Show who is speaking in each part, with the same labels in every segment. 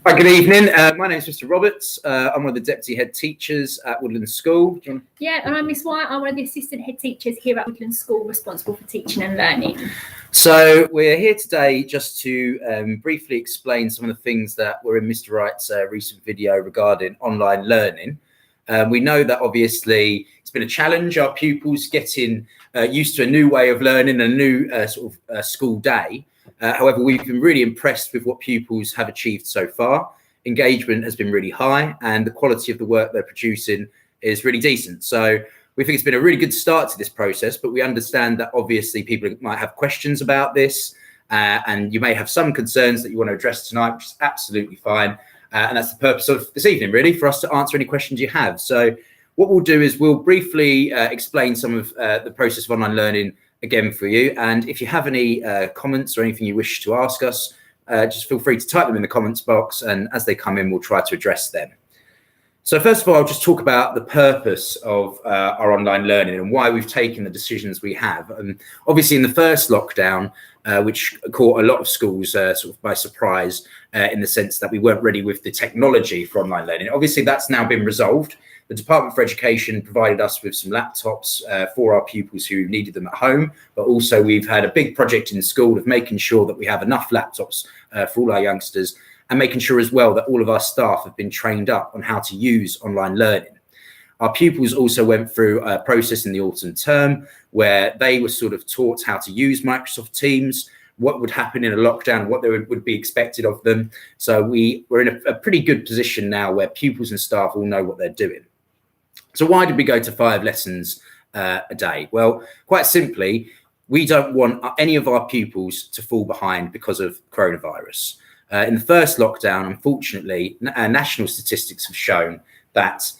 Speaker 1: Hi, good evening. My name is Mr. Roberts. I'm one of the deputy head teachers at Woodlands School.
Speaker 2: Yeah, and I'm Miss White. I'm one of the assistant head teachers here at Woodlands School, responsible for teaching and learning.
Speaker 1: So we're here today just to briefly explain some of the things that were in Mr. Wright's recent video regarding online learning. We know that obviously it's been a challenge, our pupils getting used to a new way of learning, a new school day. However, we've been really impressed with what pupils have achieved so far. Engagement has been really high and the quality of the work they're producing is really decent. So we think it's been a really good start to this process, but we understand that obviously people might have questions about this and you may have some concerns that you want to address tonight, which is absolutely fine. And that's the purpose of this evening, really, for us to answer any questions you have. So what we'll do is we'll briefly explain some of the process of online learning again for you. And if you have any comments or anything you wish to ask us, just feel free to type them in the comments box. And as they come in, we'll try to address them. So first of all, I'll just talk about the purpose of our online learning and why we've taken the decisions we have. And obviously in the first lockdown, which caught a lot of schools sort of by surprise in the sense that we weren't ready with the technology for online learning. Obviously that's now been resolved. The Department for Education provided us with some laptops for our pupils who needed them at home, but also we've had a big project in school of making sure that we have enough laptops for all our youngsters, and making sure as well that all of our staff have been trained up on how to use online learning. Our pupils also went through a process in the autumn term where they were sort of taught how to use Microsoft Teams, what would happen in a lockdown, what would be expected of them. So we're in a pretty good position now where pupils and staff all know what they're doing. So why did we go to 5 lessons a day? Well, quite simply, we don't want any of our pupils to fall behind because of coronavirus. In the first lockdown, unfortunately, national statistics have shown that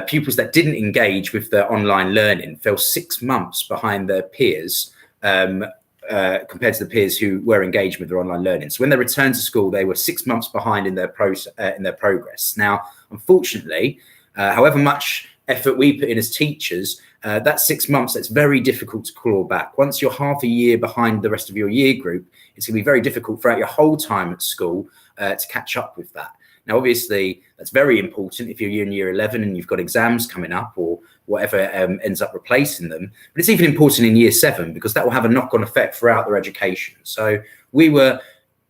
Speaker 1: pupils that didn't engage with their online learning fell 6 months behind their peers compared to the peers who were engaged with their online learning. So when they returned to school, they were 6 months behind in their progress. Now, unfortunately, however much effort we put in as teachers, that 6 months, that's very difficult to claw back. Once you're half a year behind the rest of your year group, it's going to be very difficult throughout your whole time at school to catch up with that. Now, obviously, that's very important if you're in year 11 and you've got exams coming up or whatever ends up replacing them. But it's even important in year 7 because that will have a knock-on effect throughout their education. So we were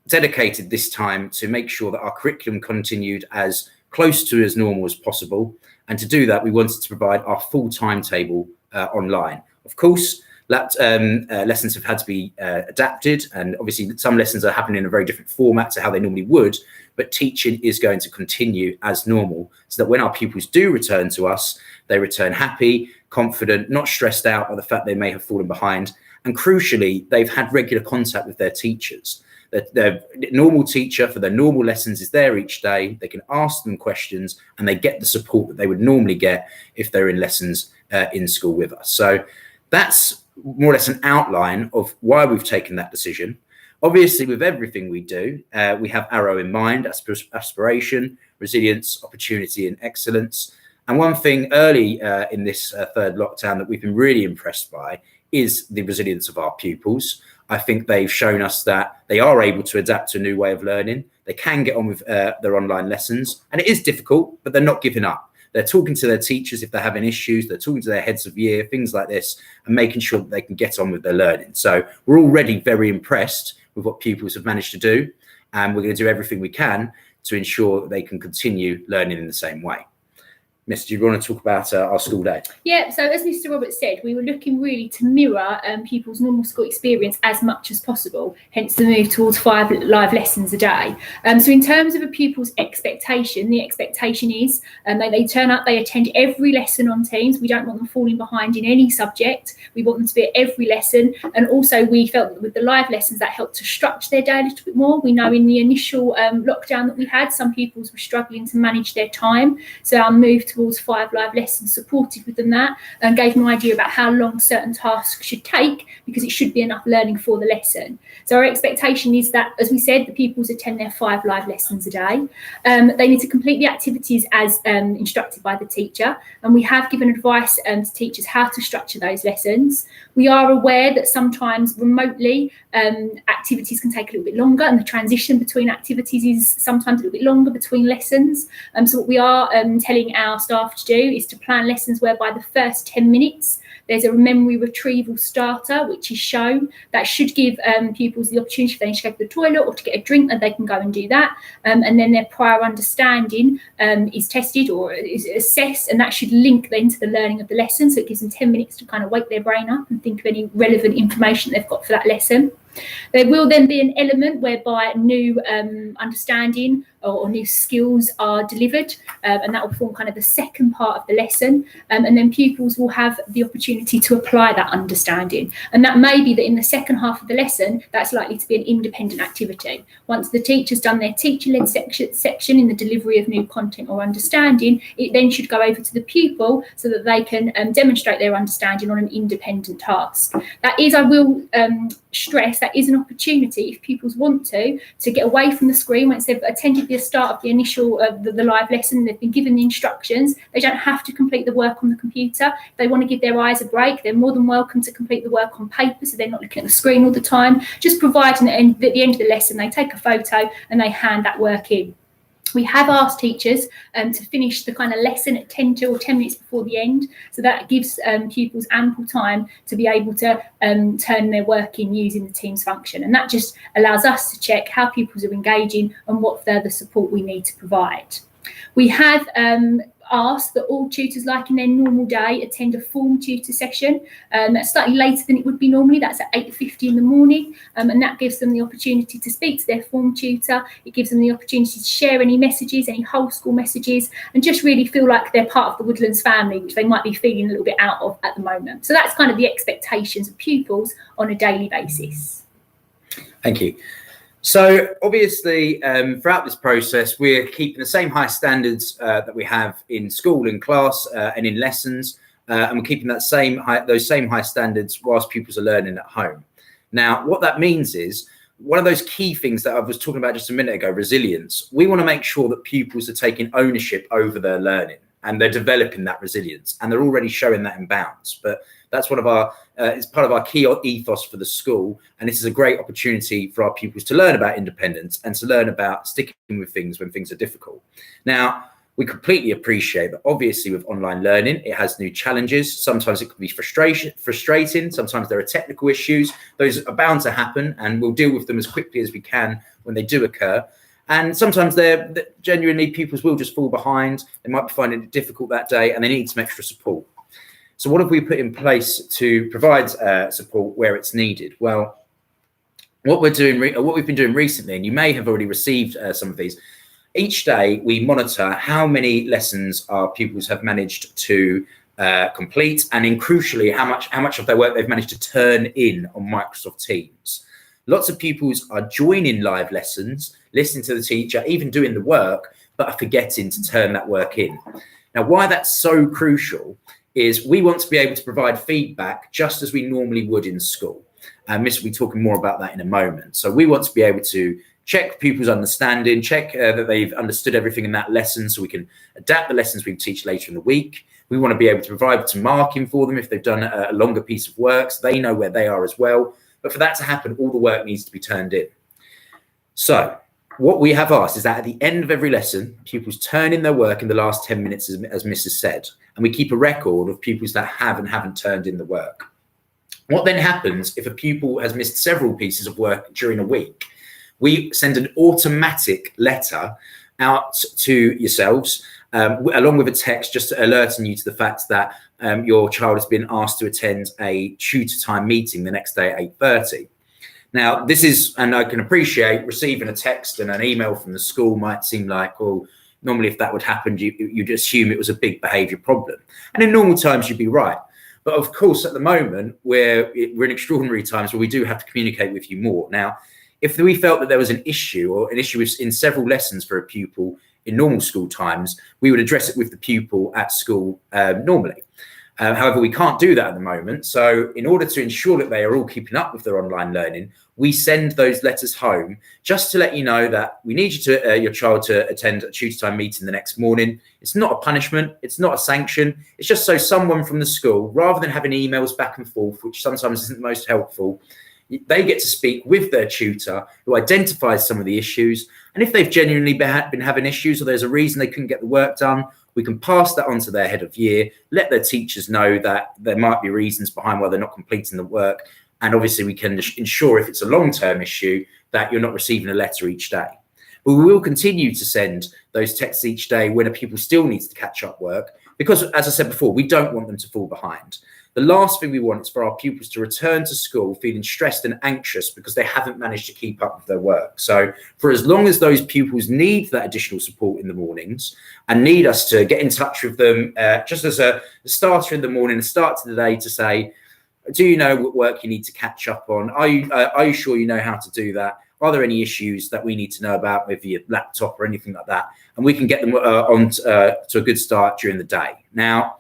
Speaker 1: dedicated this time to make sure that our curriculum continued as close to as normal as possible. And to do that, we wanted to provide our full timetable online. Of course, lessons have had to be adapted, and obviously some lessons are happening in a very different format to how they normally would, but teaching is going to continue as normal so that when our pupils do return to us, they return happy, confident, not stressed out by the fact they may have fallen behind. And crucially, they've had regular contact with their teachers. Their normal teacher for their normal lessons is there each day. They can ask them questions and they get the support that they would normally get if they're in lessons in school with us. So that's more or less an outline of why we've taken that decision. Obviously, with everything we do, we have Arrow in mind: aspiration, resilience, opportunity, and excellence. And one thing early in this third lockdown that we've been really impressed by is the resilience of our pupils. I think they've shown us that they are able to adapt to a new way of learning. They can get on with their online lessons, and it is difficult, but they're not giving up. They're talking to their teachers if they're having issues. They're talking to their heads of year, things like this, and making sure that they can get on with their learning. So we're already very impressed with what pupils have managed to do, and we're going to do everything we can to ensure that they can continue learning in the same way. Miss, do you want to talk about our school day?
Speaker 2: Yeah, so as Mr. Roberts said, we were looking really to mirror pupils' normal school experience as much as possible, hence the move towards 5 live lessons a day. So in terms of a pupil's expectation, the expectation is that they turn up, they attend every lesson on Teams. We don't want them falling behind in any subject. We want them to be at every lesson. And also we felt that with the live lessons, that helped to structure their day a little bit more. We know in the initial lockdown that we had, some pupils were struggling to manage their time. So our move towards 5 live lessons, supported with them that, and gave them an idea about how long certain tasks should take, because it should be enough learning for the lesson. So our expectation is that, as we said, the pupils attend their 5 live lessons a day. They need to complete the activities as instructed by the teacher, and we have given advice to teachers how to structure those lessons. We are aware that sometimes remotely activities can take a little bit longer, and the transition between activities is sometimes a little bit longer between lessons. So what we are telling our staff to do is to plan lessons whereby the first 10 minutes there's a memory retrieval starter, which is shown. That should give pupils the opportunity, if they need to go to the toilet or to get a drink, that they can go and do that. And then their prior understanding is tested or is assessed, and that should link then to the learning of the lesson. So it gives them 10 minutes to kind of wake their brain up and think of any relevant information they've got for that lesson. There will then be an element whereby new understanding or new skills are delivered, and that will form kind of the second part of the lesson, and then pupils will have the opportunity to apply that understanding. And that may be that in the second half of the lesson, that's likely to be an independent activity. Once the teacher's done their teacher-led section in the delivery of new content or understanding, it then should go over to the pupil so that they can demonstrate their understanding on an independent task. That is, I will stress, that is an opportunity, if pupils want to get away from the screen once they've attended the start of the initial the live lesson, they've been given the instructions. They don't have to complete the work on the computer. If they want to give their eyes a break, they're more than welcome to complete the work on paper, so they're not looking at the screen all the time. Just providing that at the end of the lesson they take a photo and they hand that work in. We have asked teachers to finish the kind of lesson at 10 minutes before the end, so that gives pupils ample time to be able to turn their work in using the Teams function, and that just allows us to check how pupils are engaging and what further support we need to provide. We have asked that all tutors, like in their normal day, attend a form tutor session. That's slightly later than it would be normally. That's at 8:50 in the morning, and that gives them the opportunity to speak to their form tutor. It gives them the opportunity to share any messages, any whole school messages, and just really feel like they're part of the Woodlands family, which they might be feeling a little bit out of at the moment. So that's kind of the expectations of pupils on a daily basis.
Speaker 1: Thank you. So obviously, throughout this process, we're keeping the same high standards that we have in school, in class, and in lessons, and we're keeping those same high standards whilst pupils are learning at home. Now, what that means is, one of those key things that I was talking about just a minute ago, resilience. We want to make sure that pupils are taking ownership over their learning, and they're developing that resilience, and they're already showing that in bounds. But that's one of our, it's part of our key ethos for the school, and this is a great opportunity for our pupils to learn about independence and to learn about sticking with things when things are difficult. Now, we completely appreciate that obviously with online learning, it has new challenges. Sometimes it can be frustrating. Sometimes there are technical issues. Those are bound to happen, and we'll deal with them as quickly as we can when they do occur. And sometimes they're genuinely, pupils will just fall behind. They might be finding it difficult that day, and they need some extra support. So what have we put in place to provide support where it's needed? Well, what we've been doing recently, and you may have already received some of these, each day we monitor how many lessons our pupils have managed to complete, and crucially, how much of their work they've managed to turn in on Microsoft Teams. Lots of pupils are joining live lessons, listening to the teacher, even doing the work, but are forgetting to turn that work in. Now, why that's so crucial is we want to be able to provide feedback just as we normally would in school. And Miss will be talking more about that in a moment. So we want to be able to check pupils' understanding, check that they've understood everything in that lesson, so we can adapt the lessons we teach later in the week. We want to be able to provide some marking for them if they've done a longer piece of work, so they know where they are as well. But for that to happen, all the work needs to be turned in. So what we have asked is that at the end of every lesson, pupils turn in their work in the last 10 minutes, as Mrs. said, and we keep a record of pupils that have and haven't turned in the work. What then happens if a pupil has missed several pieces of work during a week? We send an automatic letter out to yourselves, along with a text just alerting you to the fact that your child has been asked to attend a tutor time meeting the next day at 8:30. Now, this is, and I can appreciate receiving a text and an email from the school might seem like, well, normally if that would happen, you'd assume it was a big behaviour problem. And in normal times, you'd be right. But of course, at the moment, we're in extraordinary times where we do have to communicate with you more. Now, if we felt that there was an issue or an issue in several lessons for a pupil in normal school times, we would address it with the pupil at school normally. However, we can't do that at the moment. So in order to ensure that they are all keeping up with their online learning, we send those letters home just to let you know that we need you to, your child to attend a tutor time meeting the next morning. It's not a punishment. It's not a sanction. It's just so someone from the school, rather than having emails back and forth, which sometimes isn't the most helpful, they get to speak with their tutor who identifies some of the issues. And if they've genuinely been having issues, or there's a reason they couldn't get the work done, we can pass that on to their head of year, let their teachers know that there might be reasons behind why they're not completing the work. And obviously we can ensure, if it's a long-term issue, that you're not receiving a letter each day. But we will continue to send those texts each day when a pupil still needs to catch up work, because, as I said before, we don't want them to fall behind. The last thing we want is for our pupils to return to school feeling stressed and anxious because they haven't managed to keep up with their work. So for as long as those pupils need that additional support in the mornings and need us to get in touch with them, just as a starter in the morning, a start to the day, to say, do you know what work you need to catch up on? Are you sure you know how to do that? Are there any issues that we need to know about with your laptop or anything like that? And we can get them on to a good start during the day. Now,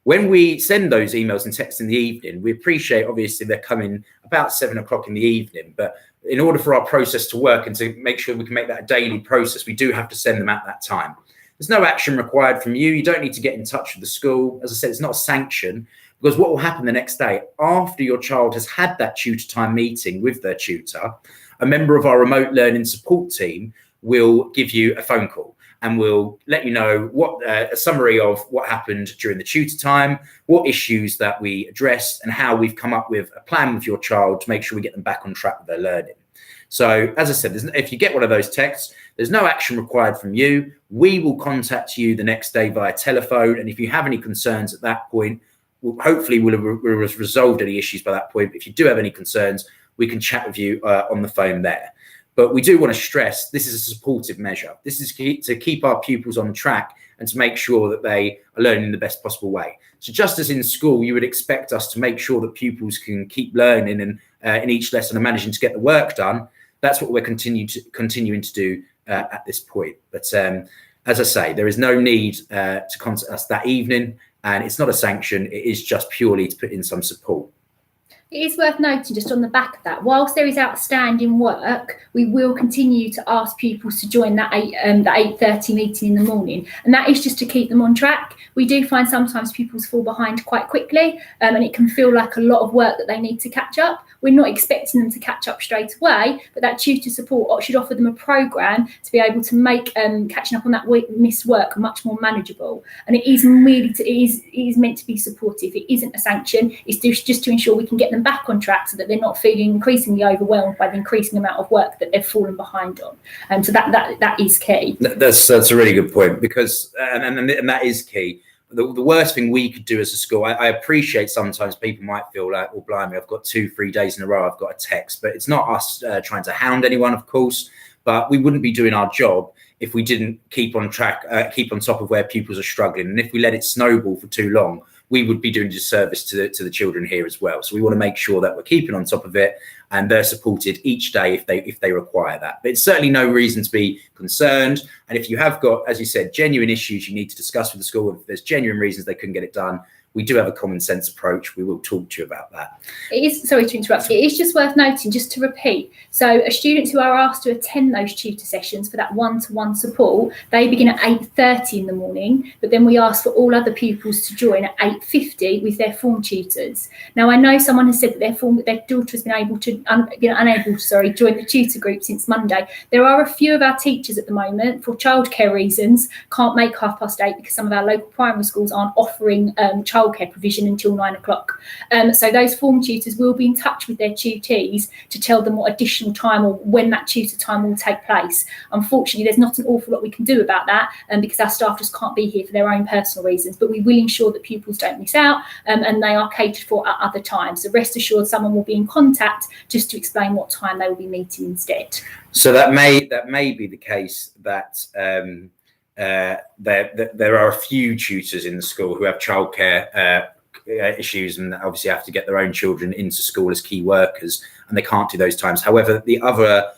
Speaker 1: when we send those emails and texts in the evening, we appreciate, obviously, they're coming about 7 o'clock in the evening. But in order for our process to work and to make sure we can make that a daily process, we do have to send them at that time. There's no action required from you. You don't need to get in touch with the school. As I said, it's not a sanction, because what will happen the next day, after your child has had that tutor time meeting with their tutor, a member of our remote learning support team will give you a phone call and we'll let you know what a summary of what happened during the tutor time, what issues that we addressed, and how we've come up with a plan with your child to make sure we get them back on track with their learning. So, as I said, if you get one of those texts, there's no action required from you. We will contact you the next day via telephone, and if you have any concerns at that point, hopefully we'll have resolved any issues by that point. But if you do have any concerns, we can chat with you on the phone there. But we do want to stress, this is a supportive measure. This is to keep our pupils on track and to make sure that they are learning in the best possible way. So just as in school, you would expect us to make sure that pupils can keep learning and in each lesson and managing to get the work done, that's what we're continuing to do at this point. But as I say, there is no need to contact us that evening, and it's not a sanction. It is just purely to put in some support.
Speaker 2: It is worth noting, just on the back of that, whilst there is outstanding work, we will continue to ask pupils to join that 8:30 meeting in the morning, and that is just to keep them on track. We do find sometimes pupils fall behind quite quickly, and it can feel like a lot of work that they need to catch up. We're not expecting them to catch up straight away, but that tutor support should offer them a programme to be able to make catching up on that missed work much more manageable. And it is meant to be supportive. It isn't a sanction. It's just to ensure we can get them back on track so that they're not feeling increasingly overwhelmed by the increasing amount of work that they've fallen behind on. And so that is key. That's
Speaker 1: a really good point, because and that is key. The worst thing we could do as a school, I appreciate sometimes people might feel like, oh, blimey, I've got 2-3 days in a row, I've got a text. But it's not us trying to hound anyone, of course, but we wouldn't be doing our job if we didn't keep on track, keep on top of where pupils are struggling. And if we let it snowball for too long, we would be doing disservice to the children here as well. So we want to make sure that we're keeping on top of it and they're supported each day if they require that. But it's certainly no reason to be concerned. And if you have got, as you said, genuine issues you need to discuss with the school, if there's genuine reasons they couldn't get it done, we do have a common sense approach. We will talk to you about that.
Speaker 2: It is, sorry to interrupt you, it is just worth noting, just to repeat, so students who are asked to attend those tutor sessions for that one-to-one support, they begin at 8:30 in the morning, but then we ask for all other pupils to join at 8:50 with their form tutors. Now, I know someone has said that their daughter has been unable to join the tutor group since Monday. There are a few of our teachers at the moment, for childcare reasons, can't make 8:30 because some of our local primary schools aren't offering childcare provision until 9 o'clock. So those form tutors will be in touch with their tutees to tell them what additional time or when that tutor time will take place. Unfortunately, there's not an awful lot we can do about that because our staff just can't be here for their own personal reasons, but we will ensure that pupils don't miss out and they are catered for at other times. So rest assured, someone will be in contact just to explain what time they will be meeting instead.
Speaker 1: So that may be the case that there are a few tutors in the school who have childcare issues and obviously have to get their own children into school as key workers, and they can't do those times. However, the other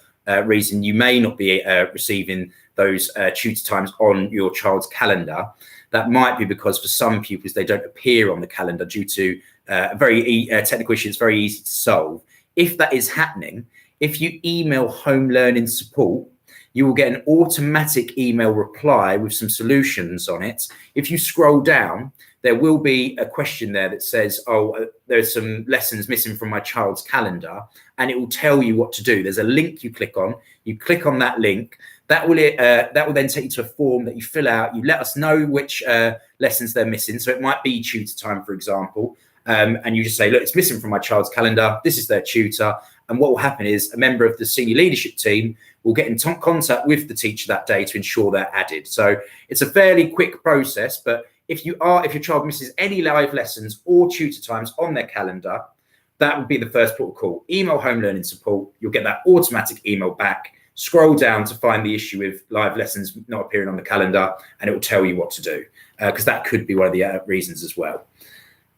Speaker 1: reason you may not be receiving those tutor times on your child's calendar, that might be because for some pupils they don't appear on the calendar due to a very technical issue. It's very easy to solve. If that is happening, if you email Home Learning Support, you will get an automatic email reply with some solutions on it. If you scroll down, there will be a question there that says, oh, there's some lessons missing from my child's calendar, and it will tell you what to do. There's a link you click on. You click on that link. That will then take you to a form that you fill out. You let us know which lessons they're missing. So it might be tutor time, for example. And you just say, look, it's missing from my child's calendar. This is their tutor. And what will happen is a member of the senior leadership team will get in contact with the teacher that day to ensure they're added. So it's a fairly quick process, but if your child misses any live lessons or tutor times on their calendar, that would be the first port of call. Email Home Learning Support. You'll get that automatic email back. Scroll down to find the issue with live lessons not appearing on the calendar, and it will tell you what to do, because that could be one of the reasons as well.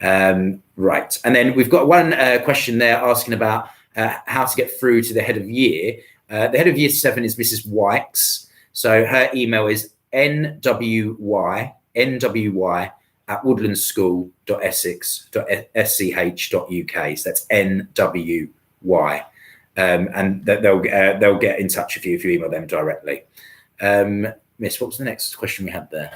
Speaker 1: Right. And then we've got one question there asking about how to get through to the head of year. The head of year 7 is Mrs. Wykes. So her email is nwy@woodlandsschool.essex.sch.uk. So that's NWY. And they'll get in touch with you if you email them directly. Miss, what was the next question we had there?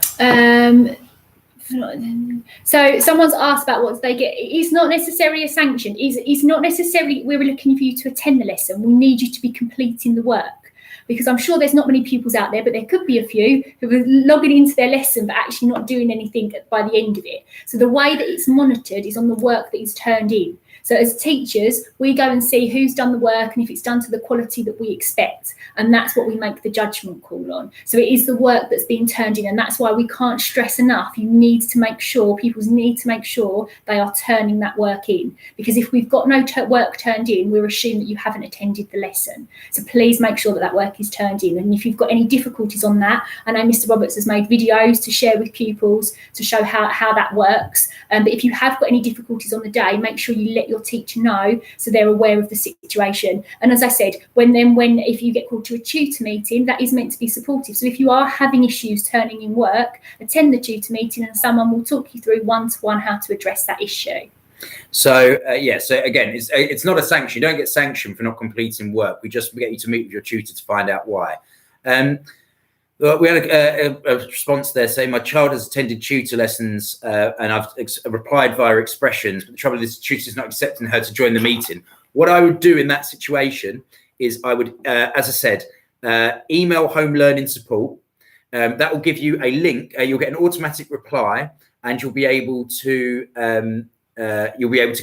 Speaker 2: So someone's asked about what they get. It's not necessarily a sanction. It's not necessarily we're looking for you to attend the lesson. We need you to be completing the work, because I'm sure there's not many pupils out there, but there could be a few who are logging into their lesson but actually not doing anything by the end of it. So the way that it's monitored is on the work that is turned in. So as teachers, we go and see who's done the work and if it's done to the quality that we expect. And that's what we make the judgment call on. So it is the work that's being turned in. And that's why we can't stress enough. You need to make sure, pupils need to make sure they are turning that work in. Because if we've got no work turned in, we'll assume that you haven't attended the lesson. So please make sure that that work is turned in. And if you've got any difficulties on that, I know Mr. Roberts has made videos to share with pupils to show how that works. But if you have got any difficulties on the day, make sure you let your teacher know so they're aware of the situation. And as I said, if you get called to a tutor meeting, that is meant to be supportive. So if you are having issues turning in work, attend the tutor meeting and someone will talk you through one-to-one how to address that issue.
Speaker 1: So so again, it's not a sanction. You don't get sanctioned for not completing work. We just get you to meet with your tutor to find out why. We had a response there saying, my child has attended tutor lessons and I've replied via expressions, but the trouble is the tutor is not accepting her to join the meeting. What I would do in that situation is I would, as I said, email Home Learning Support. That will give you a link. You'll get an automatic reply, and you'll be able to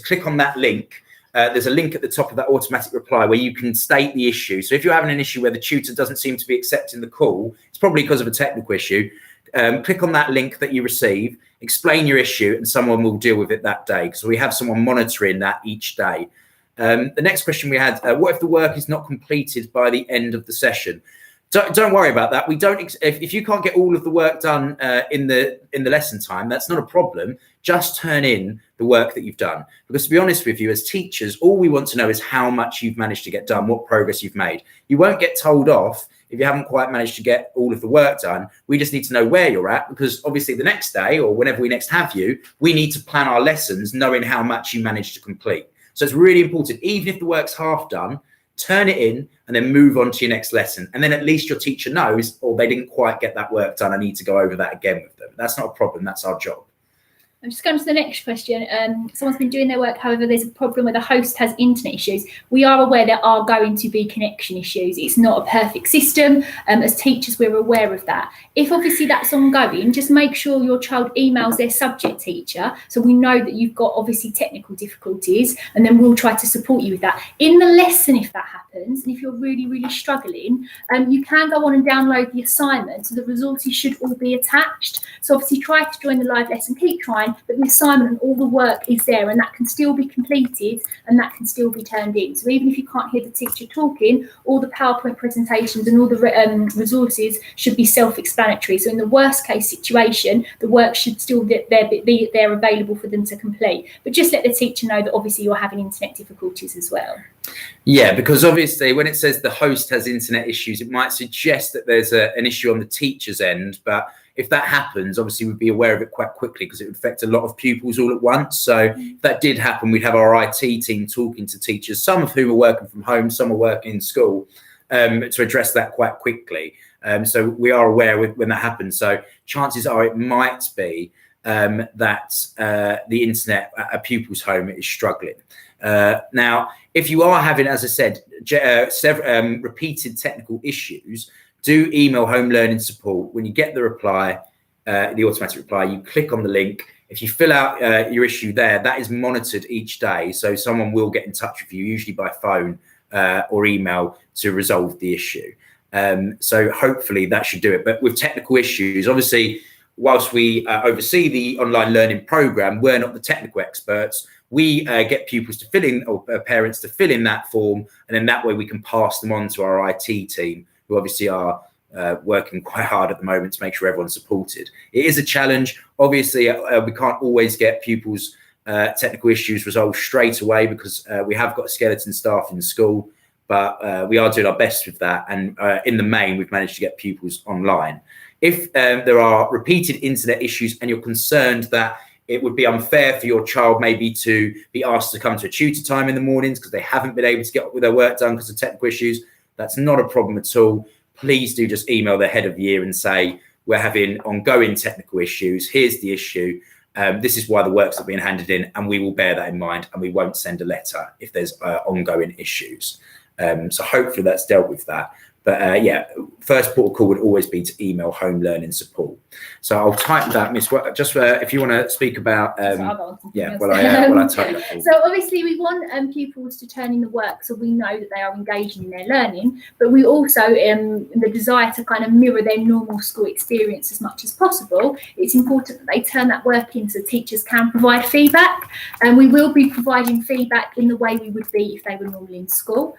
Speaker 1: click on that link. There's a link at the top of that automatic reply where you can state the issue. So if you're having an issue where the tutor doesn't seem to be accepting the call, it's probably because of a technical issue. Click on that link that you receive, explain your issue, and someone will deal with it that day, because we have someone monitoring that each day. The next question we had, what if the work is not completed by the end of the session? Don't worry about that. We don't. If you can't get all of the work done in the lesson time, that's not a problem. Just turn in the work that you've done. Because to be honest with you, as teachers, all we want to know is how much you've managed to get done, what progress you've made. You won't get told off if you haven't quite managed to get all of the work done. We just need to know where you're at, because obviously the next day or whenever we next have you, we need to plan our lessons knowing how much you managed to complete. So it's really important, even if the work's half done, turn it in and then move on to your next lesson. And then at least your teacher knows, oh, they didn't quite get that work done. I need to go over that again with them. That's not a problem. That's our job.
Speaker 2: I'm just going to the next question. Someone's been doing their work, however, there's a problem where the host has internet issues. We are aware there are going to be connection issues. It's not a perfect system. As teachers, we're aware of that. If obviously that's ongoing, just make sure your child emails their subject teacher so we know that you've got obviously technical difficulties, and then we'll try to support you with that. In the lesson, if that happens, and if you're really, really struggling, you can go on and download the assignment. So the resources should all be attached. So obviously try to join the live lesson, keep trying. online, but the assignment and all the work is there, and that can still be completed and that can still be turned in. So even if you can't hear the teacher talking, all the PowerPoint presentations and all the resources should be self-explanatory. So in the worst case situation, the work should still be there available for them to complete. But just let the teacher know that obviously you're having internet difficulties as well.
Speaker 1: Yeah, because obviously when it says the host has internet issues, it might suggest that there's an issue on the teacher's end. But if that happens, obviously we'd be aware of it quite quickly because it would affect a lot of pupils all at once. So if that did happen, we'd have our IT team talking to teachers, some of whom are working from home, some are working in school, to address that quite quickly. So we are aware when that happens. So chances are it might be that the internet at a pupil's home is struggling. Now, if you are having, as I said, repeated technical issues, do email Home Learning Support. When you get the reply, the automatic reply, you click on the link. If you fill out your issue there, that is monitored each day. So someone will get in touch with you, usually by phone or email, to resolve the issue. So hopefully that should do it. But with technical issues, obviously, whilst we oversee the online learning program, we're not the technical experts. We get pupils to fill in, or parents to fill in that form, and then that way we can pass them on to our IT team, who obviously are working quite hard at the moment to make sure everyone's supported. It is a challenge. Obviously, we can't always get pupils' technical issues resolved straight away because we have got a skeleton staff in school, but we are doing our best with that. And in the main, we've managed to get pupils online. If there are repeated internet issues and you're concerned that it would be unfair for your child maybe to be asked to come to a tutor time in the mornings because they haven't been able to get their work done because of technical issues, that's not a problem at all. Please do just email the head of year and say, we're having ongoing technical issues. Here's the issue. This is why the work's not being handed in, and we will bear that in mind, and we won't send a letter if there's ongoing issues. So hopefully that's dealt with that. But yeah, first port of call would always be to email Home Learning Support. So I'll type that, Miss. Just if you want to speak about, yeah, well, I type that.
Speaker 2: So obviously we want pupils to turn in the work, so we know that they are engaging in their learning. But we also, the desire to kind of mirror their normal school experience as much as possible. It's important that they turn that work in so teachers can provide feedback, and we will be providing feedback in the way we would be if they were normally in school.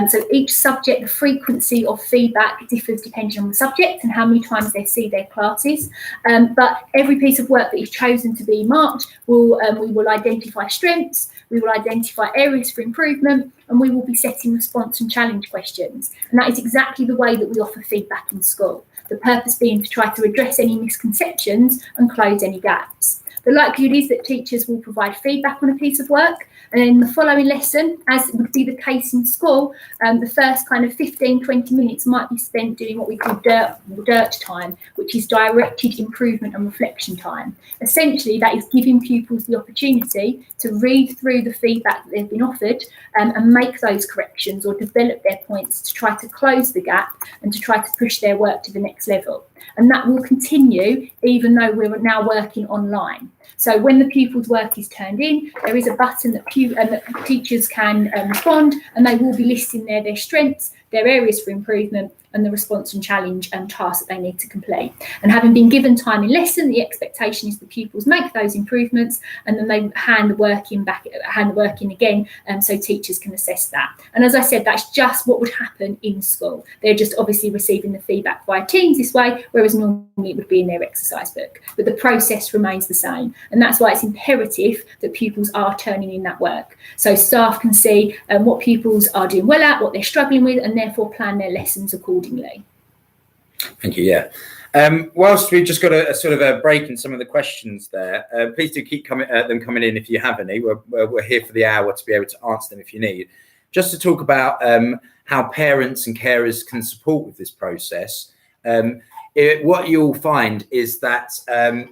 Speaker 2: So each subject, the frequency of feedback differs depending on the subject and how many times they see their classes. But every piece of work that is chosen to be marked, we will identify strengths, we will identify areas for improvement, and we will be setting response and challenge questions. And that is exactly the way that we offer feedback in school. The purpose being to try to address any misconceptions and close any gaps. The likelihood is that teachers will provide feedback on a piece of work, and in the following lesson, as would be the case in school, the first kind of 15-20 minutes might be spent doing what we call dirt time, which is directed improvement and reflection time. Essentially, that is giving pupils the opportunity to read through the feedback that they've been offered and make those corrections or develop their points to try to close the gap and to try to push their work to the next level. And that will continue even though we're now working online. So when the pupil's work is turned in, there is a button that teachers can respond, and they will be listing there their strengths, their areas for improvement, and the response and challenge and tasks that they need to complete. And having been given time in lesson, the expectation is the pupils make those improvements and then they hand the work in again, so teachers can assess that. And as I said, that's just what would happen in school. They're just obviously receiving the feedback via Teams this way, whereas normally it would be in their exercise book. But the process remains the same. And that's why it's imperative that pupils are turning in that work. So staff can see what pupils are doing well at, what they're struggling with, and therefore plan their lessons accordingly.
Speaker 1: Thank you. Yeah. Whilst we've just got a sort of a break in some of the questions there, please do keep coming in if you have any. We're here for the hour to be able to answer them if you need. Just to talk about how parents and carers can support with this process. What you'll find is that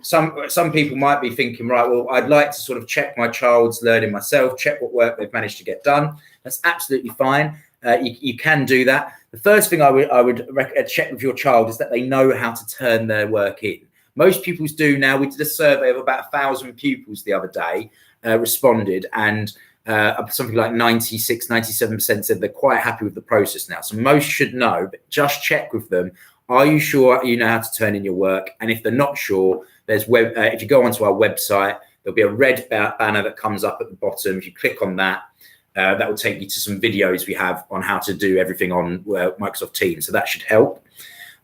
Speaker 1: some people might be thinking, right, well, I'd like to sort of check my child's learning myself, check what work they've managed to get done. That's absolutely fine. You can do that. The first thing I would check with your child is that they know how to turn their work in. Most pupils do now. We did a survey of about 1,000 pupils the other day, responded, and something like 96-97% said they're quite happy with the process now. So most should know, but just check with them. Are you sure you know how to turn in your work? And if they're not sure, There's if you go onto our website, there'll be a red banner that comes up at the bottom. If you click on that, that will take you to some videos we have on how to do everything on Microsoft Teams. So that should help.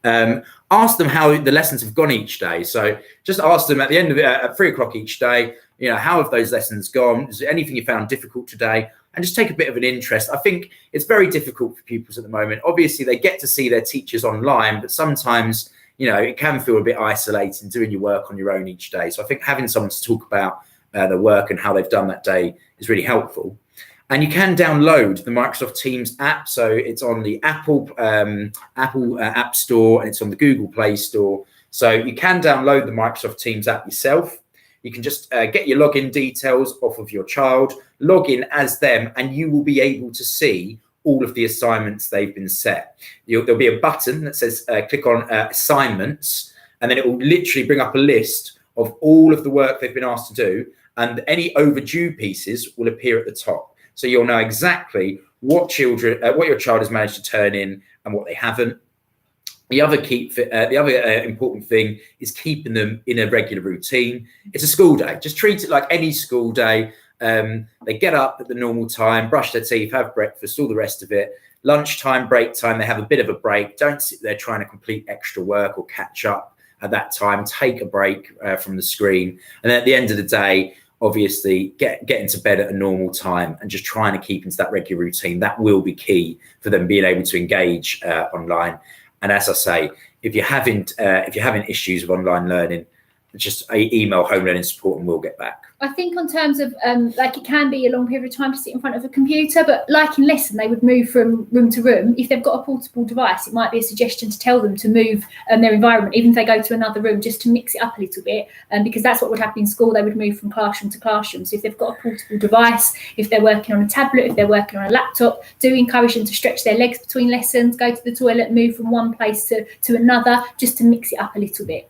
Speaker 1: Ask them how the lessons have gone each day. So just ask them at the end of it, at 3 o'clock each day, how have those lessons gone? Is there anything you found difficult today? And just take a bit of an interest. I think it's very difficult for pupils at the moment. Obviously, they get to see their teachers online, but sometimes, it can feel a bit isolating doing your work on your own each day. So I think having someone to talk about their work and how they've done that day is really helpful. And you can download the Microsoft Teams app. So it's on the Apple App Store, and it's on the Google Play Store. So you can download the Microsoft Teams app yourself. You can just get your login details off of your child, log in as them, and you will be able to see all of the assignments they've been set. There'll be a button that says click on assignments, and then it will literally bring up a list of all of the work they've been asked to do, and any overdue pieces will appear at the top. So you'll know exactly what your child has managed to turn in and what they haven't. The other important thing is keeping them in a regular routine. It's a school day. Just treat it like any school day. They get up at the normal time, brush their teeth, have breakfast, all the rest of it. Lunchtime, break time, they have a bit of a break. Don't sit there trying to complete extra work or catch up at that time. Take a break from the screen. And then at the end of the day, obviously get into bed at a normal time and just trying to keep into that regular routine. That will be key for them being able to engage online. And as I say, if you're having issues with online learning, just email Home Learning Support and we'll get back.
Speaker 2: I think on terms of it can be a long period of time to sit in front of a computer, but like in lesson, they would move from room to room. If they've got a portable device, it might be a suggestion to tell them to move their environment, even if they go to another room, just to mix it up a little bit. Because that's what would happen in school. They would move from classroom to classroom. So if they've got a portable device, if they're working on a tablet, if they're working on a laptop, do encourage them to stretch their legs between lessons, go to the toilet, move from one place to another, just to mix it up a little bit.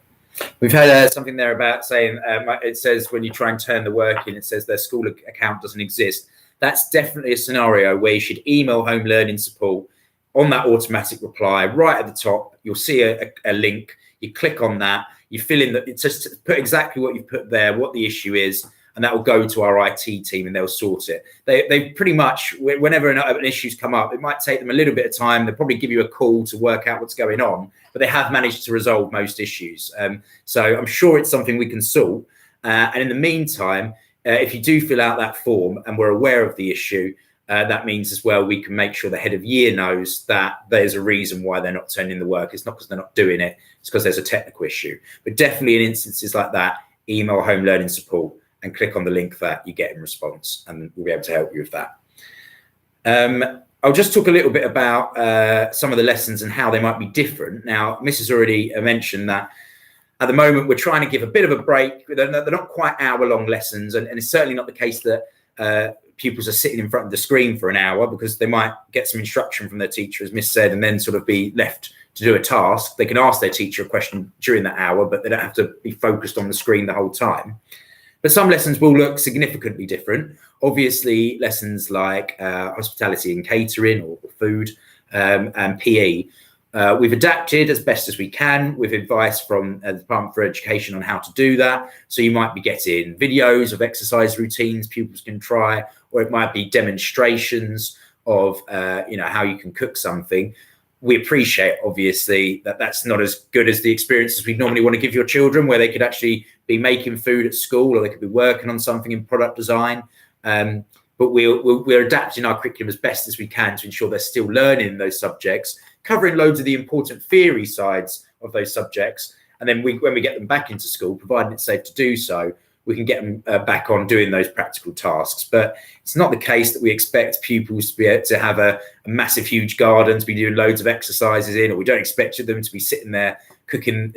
Speaker 1: We've had something there about saying it says when you try and turn the work in, it says their school account doesn't exist. That's definitely a scenario where you should email Home Learning Support. On that automatic reply, right at the top, you'll see a link. You click on that, you fill in it's just put exactly what you've put there, what the issue is, and that will go to our IT team and they'll sort it. They pretty much, whenever an issue's come up, it might take them a little bit of time. They'll probably give you a call to work out what's going on, but they have managed to resolve most issues. So I'm sure it's something we can sort. And in the meantime, if you do fill out that form and we're aware of the issue, that means as well we can make sure the head of year knows that there's a reason why they're not turning in the work. It's not because they're not doing it, it's because there's a technical issue. But definitely in instances like that, email Home Learning Support and click on the link that you get in response, and we'll be able to help you with that. I'll just talk a little bit about some of the lessons and how they might be different. Now, Mrs. already mentioned that at the moment we're trying to give a bit of a break. They're not quite hour-long lessons, and it's certainly not the case that pupils are sitting in front of the screen for an hour, because they might get some instruction from their teacher, as Miss said, and then sort of be left to do a task. They can ask their teacher a question during that hour, but they don't have to be focused on the screen the whole time. But some lessons will look significantly different. Obviously, lessons like hospitality and catering or food and PE, we've adapted as best as we can with advice from the Department for Education on how to do that. So you might be getting videos of exercise routines pupils can try, or it might be demonstrations of how you can cook something. We appreciate, obviously, that that's not as good as the experiences we normally want to give your children, where they could actually be making food at school, or they could be working on something in product design. But we're adapting our curriculum as best as we can to ensure they're still learning those subjects, covering loads of the important theory sides of those subjects. And then when we get them back into school, providing it's safe to do so, we can get them back on doing those practical tasks. But it's not the case that we expect pupils to be able to have a massive, huge garden to be doing loads of exercises in, or we don't expect them to be sitting there cooking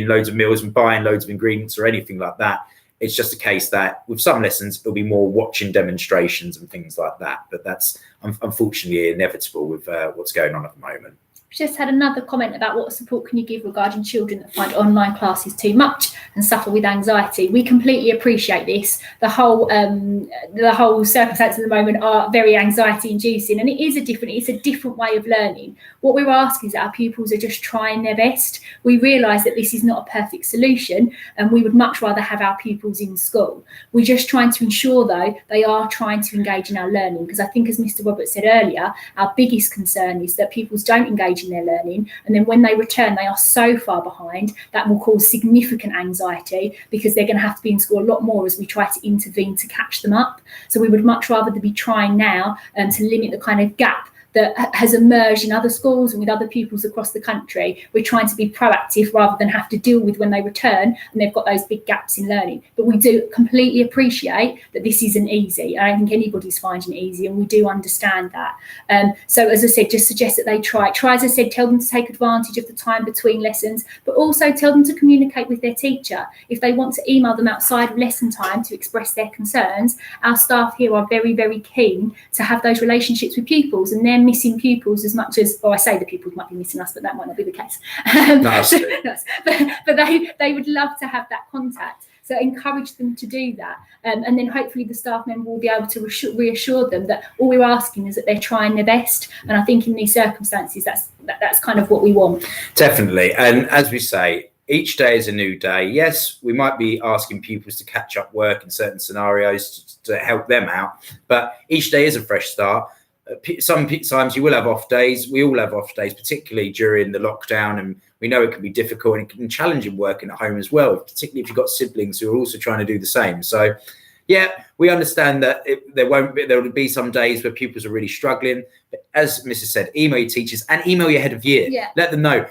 Speaker 1: loads of meals and buying loads of ingredients or anything like that. It's just a case that with some lessons, it'll be more watching demonstrations and things like that. But that's unfortunately inevitable with what's going on at the moment.
Speaker 2: Just had another comment about what support can you give regarding children that find online classes too much and suffer with anxiety. We completely appreciate this. The whole circumstances at the moment are very anxiety inducing, and it's a different way of learning. What we're asking is that our pupils are just trying their best. We realise that this is not a perfect solution, and we would much rather have our pupils in school. We're just trying to ensure, though, they are trying to engage in our learning, because I think, as Mr. Roberts said earlier, our biggest concern is that pupils don't engage in their learning, and then when they return they are so far behind that will cause significant anxiety, because they're going to have to be in school a lot more as we try to intervene to catch them up. So we would much rather be trying now to limit the kind of gap that has emerged in other schools and with other pupils across the country. We're trying to be proactive rather than have to deal with when they return and they've got those big gaps in learning. But we do completely appreciate that this isn't easy. I don't think anybody's finding it easy, and we do understand that. So as I said, just suggest that they try, as I said, tell them to take advantage of the time between lessons, but also tell them to communicate with their teacher. If they want to email them outside of lesson time to express their concerns, our staff here are very, very keen to have those relationships with pupils, and they're missing pupils as much as, I say the pupils might be missing us, but that might not be the case. But they would love to have that contact. So encourage them to do that. And then hopefully the staff member will be able to reassure them that all we're asking is that they're trying their best. And I think in these circumstances, that's kind of what we want.
Speaker 1: Definitely. And as we say, each day is a new day. Yes, we might be asking pupils to catch up work in certain scenarios to help them out, but each day is a fresh start. Sometimes you will have off days. We all have off days, particularly during the lockdown, and we know it can be difficult and it can be challenging working at home as well, particularly if you've got siblings who are also trying to do the same. So yeah, we understand that there will be some days where pupils are really struggling. But as Mrs. said, email your teachers and email your head of year.
Speaker 2: Yeah.
Speaker 1: Let them know.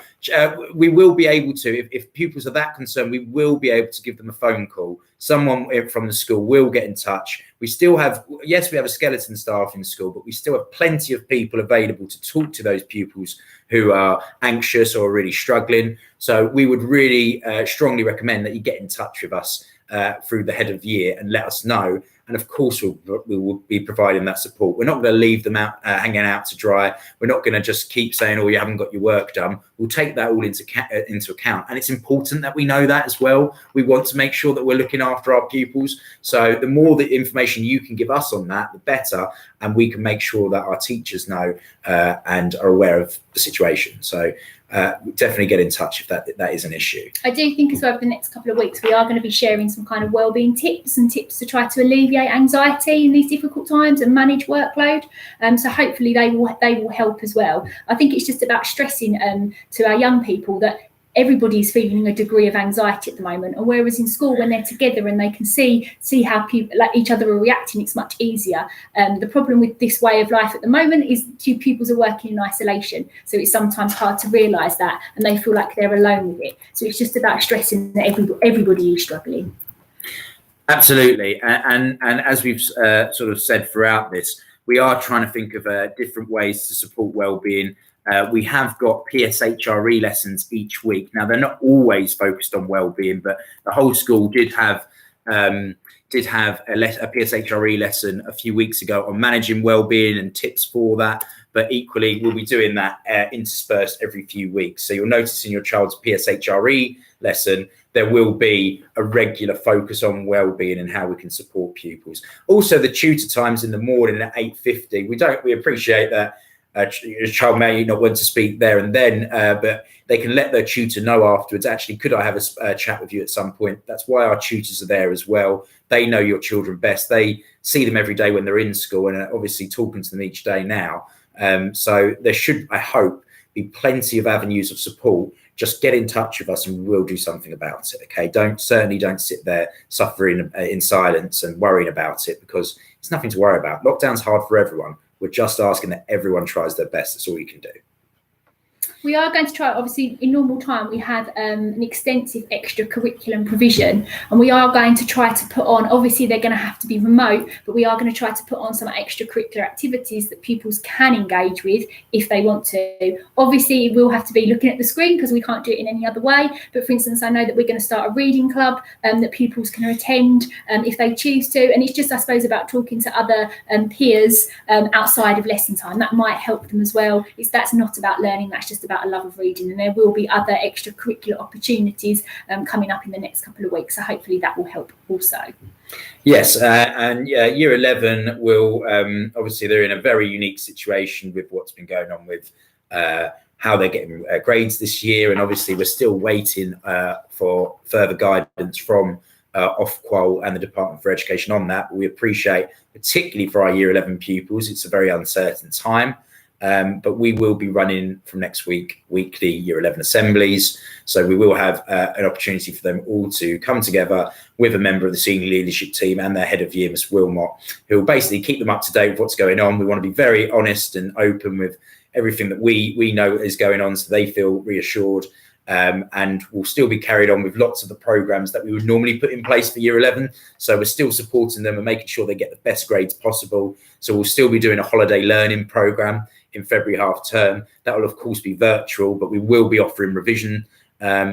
Speaker 1: We will be able to, if pupils are that concerned, we will be able to give them a phone call. Someone from the school will get in touch. We still have, yes, we have a skeleton staff in school, but we still have plenty of people available to talk to those pupils who are anxious or really struggling. So we would really strongly recommend that you get in touch with us through the head of year and let us know. And of course, we will be providing that support. We're not going to leave them out hanging out to dry. We're not going to just keep saying, oh, you haven't got your work done. We'll take that all into account. And it's important that we know that as well. We want to make sure that we're looking after our pupils. So the more the information you can give us on that, the better. And we can make sure that our teachers know and are aware of the situation. So definitely get in touch if that is an issue.
Speaker 2: I do think as well, over the next couple of weeks, we are going to be sharing some kind of wellbeing tips and tips to try to alleviate anxiety in these difficult times and manage workload. So hopefully they will help as well. I think it's just about stressing to our young people that everybody's feeling a degree of anxiety at the moment, and whereas in school when they're together and they can see how people like each other are reacting, it's much easier. The problem with this way of life at the moment is two pupils are working in isolation, so it's sometimes hard to realise that, and they feel like they're alone with it. So it's just about stressing that everybody is struggling.
Speaker 1: Absolutely, and as we've sort of said throughout this, we are trying to think of different ways to support wellbeing. We have got PSHRE lessons each week. Now, they're not always focused on wellbeing, but the whole school did have a PSHRE lesson a few weeks ago on managing wellbeing and tips for that. But equally, we'll be doing that interspersed every few weeks. So you'll notice in your child's PSHRE lesson, there will be a regular focus on wellbeing and how we can support pupils. Also, the tutor times in the morning at 8:50. We appreciate that. A child may not want to speak there and then, but they can let their tutor know afterwards, actually, could I have a chat with you at some point? That's why our tutors are there as well. They know your children best. They see them every day when they're in school and are obviously talking to them each day now. So there should, I hope, be plenty of avenues of support. Just get in touch with us and we'll do something about it, okay? Don't sit there suffering in silence and worrying about it, because it's nothing to worry about. Lockdown's hard for everyone. We're just asking that everyone tries their best. That's all you can do.
Speaker 2: We are going to try, obviously, in normal time, we have an extensive extra curriculum provision, and we are going to try to put on, obviously they're going to have to be remote, but we are going to try to put on some extracurricular activities that pupils can engage with if they want to. Obviously, it will have to be looking at the screen because we can't do it in any other way. But for instance, I know that we're going to start a reading club that pupils can attend if they choose to. And it's just, I suppose, about talking to other peers outside of lesson time. That might help them as well. That's not about learning, that's just about a love of reading, and there will be other extracurricular opportunities coming up in the next couple of weeks. So hopefully that will help also.
Speaker 1: Yes, and year 11 will obviously they're in a very unique situation with what's been going on with how they're getting grades this year, and obviously we're still waiting for further guidance from Ofqual and the Department for Education on that. We appreciate, particularly for our year 11 pupils, it's a very uncertain time. But we will be running from next week weekly year 11 assemblies. So we will have an opportunity for them all to come together with a member of the senior leadership team and their head of year, Ms. Wilmot, who will basically keep them up to date with what's going on. We want to be very honest and open with everything that we know is going on, so they feel reassured. And we'll still be carried on with lots of the programs that we would normally put in place for year 11. So we're still supporting them and making sure they get the best grades possible. So we'll still be doing a holiday learning program in February half term. That will of course be virtual, but we will be offering revision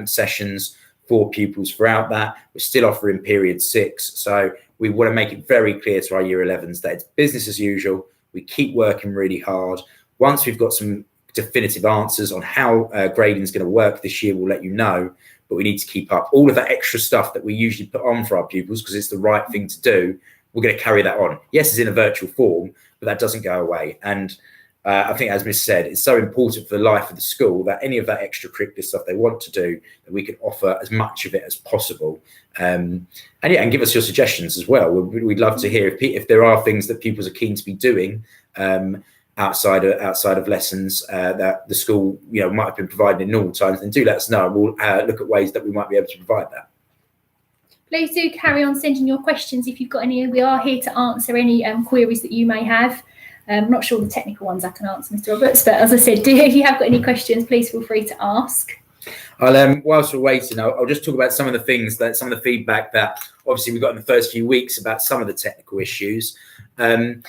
Speaker 1: sessions for pupils throughout that. We're still offering period 6. So we want to make it very clear to our year 11s that it's business as usual. We keep working really hard. Once we've got some definitive answers on how grading is going to work this year, we'll let you know, but we need to keep up all of that extra stuff that we usually put on for our pupils because it's the right thing to do. We're going to carry that on. Yes, it's in a virtual form, but that doesn't go away. And I think, as Miss said, it's so important for the life of the school that any of that extracurricular stuff they want to do, that we can offer as much of it as possible. And give us your suggestions as well. We'd love to hear if there are things that pupils are keen to be doing outside of lessons that the school might have been providing in normal times, then do let us know. We'll look at ways that we might be able to provide that.
Speaker 2: Please do carry on sending your questions if you've got any. We are here to answer any queries that you may have. I'm not sure the technical ones I can answer, Mr. Roberts, but as I said, if you have got any questions, please feel free to ask.
Speaker 1: Whilst we're waiting, I'll just talk about some of the feedback that obviously we got in the first few weeks about some of the technical issues. We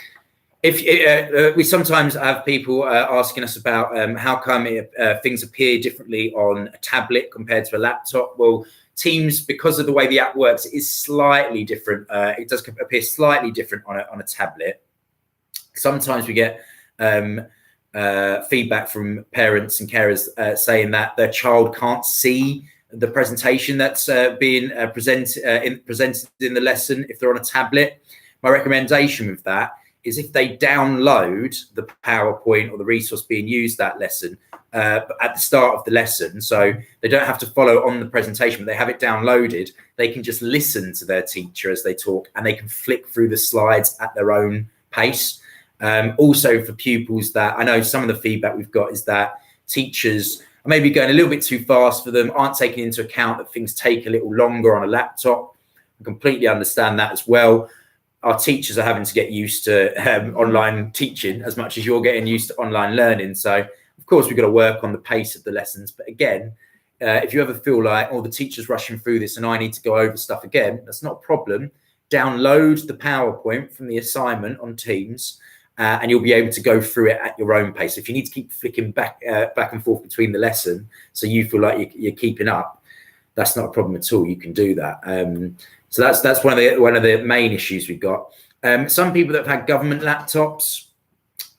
Speaker 1: sometimes have people asking us about how come things appear differently on a tablet compared to a laptop. Well, Teams, because of the way the app works, it is slightly different. It does appear slightly different on a tablet. Sometimes we get feedback from parents and carers saying that their child can't see the presentation that's being presented in the lesson if they're on a tablet. My recommendation with that is if they download the PowerPoint or the resource being used that lesson at the start of the lesson, so they don't have to follow on the presentation, but they have it downloaded, they can just listen to their teacher as they talk and they can flick through the slides at their own pace. Also for pupils, that I know some of the feedback we've got is that teachers are maybe going a little bit too fast for them, aren't taking into account that things take a little longer on a laptop. I completely understand that as well. Our teachers are having to get used to online teaching as much as you're getting used to online learning. So of course we've got to work on the pace of the lessons. But again, if you ever feel like, oh, the teacher's rushing through this and I need to go over stuff again, that's not a problem. Download the PowerPoint from the assignment on Teams and you'll be able to go through it at your own pace. If you need to keep flicking back and forth between the lesson so you feel like you're keeping up, that's not a problem at all. You can do that. So that's one of the main issues we've got. Some people that have had government laptops.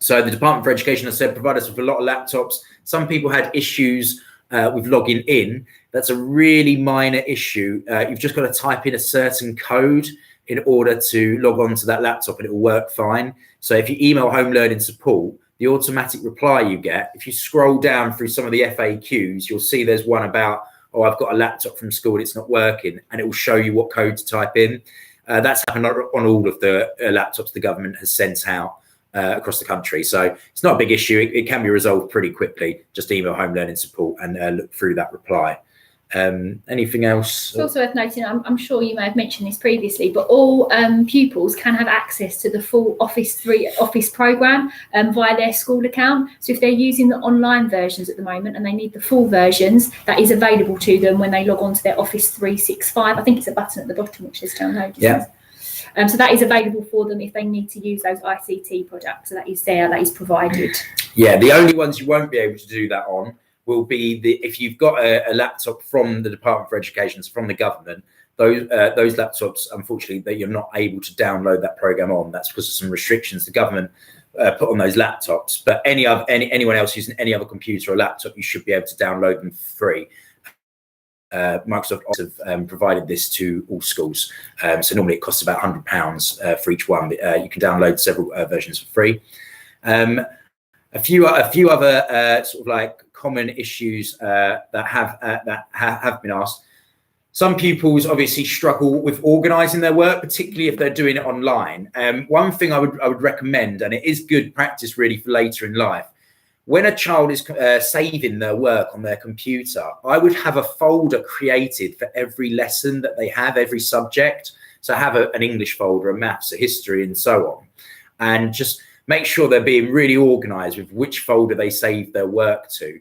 Speaker 1: So the Department for Education, I said, provide us with a lot of laptops. Some people had issues with logging in. That's a really minor issue. You've just got to type in a certain code in order to log on to that laptop and it will work fine. So if you email Home Learning Support, the automatic reply you get, if you scroll down through some of the FAQs, you'll see there's one about, oh, I've got a laptop from school and it's not working, and it will show you what code to type in. That's happened on all of the laptops the government has sent out across the country. So it's not a big issue. It can be resolved pretty quickly. Just email Home Learning Support and look through that reply. Anything else?
Speaker 2: It's also worth noting, I'm sure you may have mentioned this previously, but all pupils can have access to the full Office programme via their school account. So if they're using the online versions at the moment and they need the full versions, that is available to them when they log on to their Office 365. I think it's a button at the bottom which says download.
Speaker 1: Yeah.
Speaker 2: So that is available for them if they need to use those ICT products. So that is there, that is provided.
Speaker 1: Yeah, the only ones you won't be able to do that on will be if you've got a laptop from the Department for Education, so from the government, those laptops, unfortunately, that you're not able to download that program on. That's because of some restrictions the government put on those laptops. But anyone else using any other computer or laptop, you should be able to download them for free. Microsoft have provided this to all schools. So normally it costs about £100 for each one. But, you can download several versions for free. A few other sort of like common issues that have been asked. Some pupils obviously struggle with organising their work, particularly if they're doing it online. One thing I would recommend, and it is good practice really for later in life, when a child is saving their work on their computer, I would have a folder created for every lesson that they have, every subject. So have an English folder, a maths, a history, and so on. And just make sure they're being really organised with which folder they save their work to.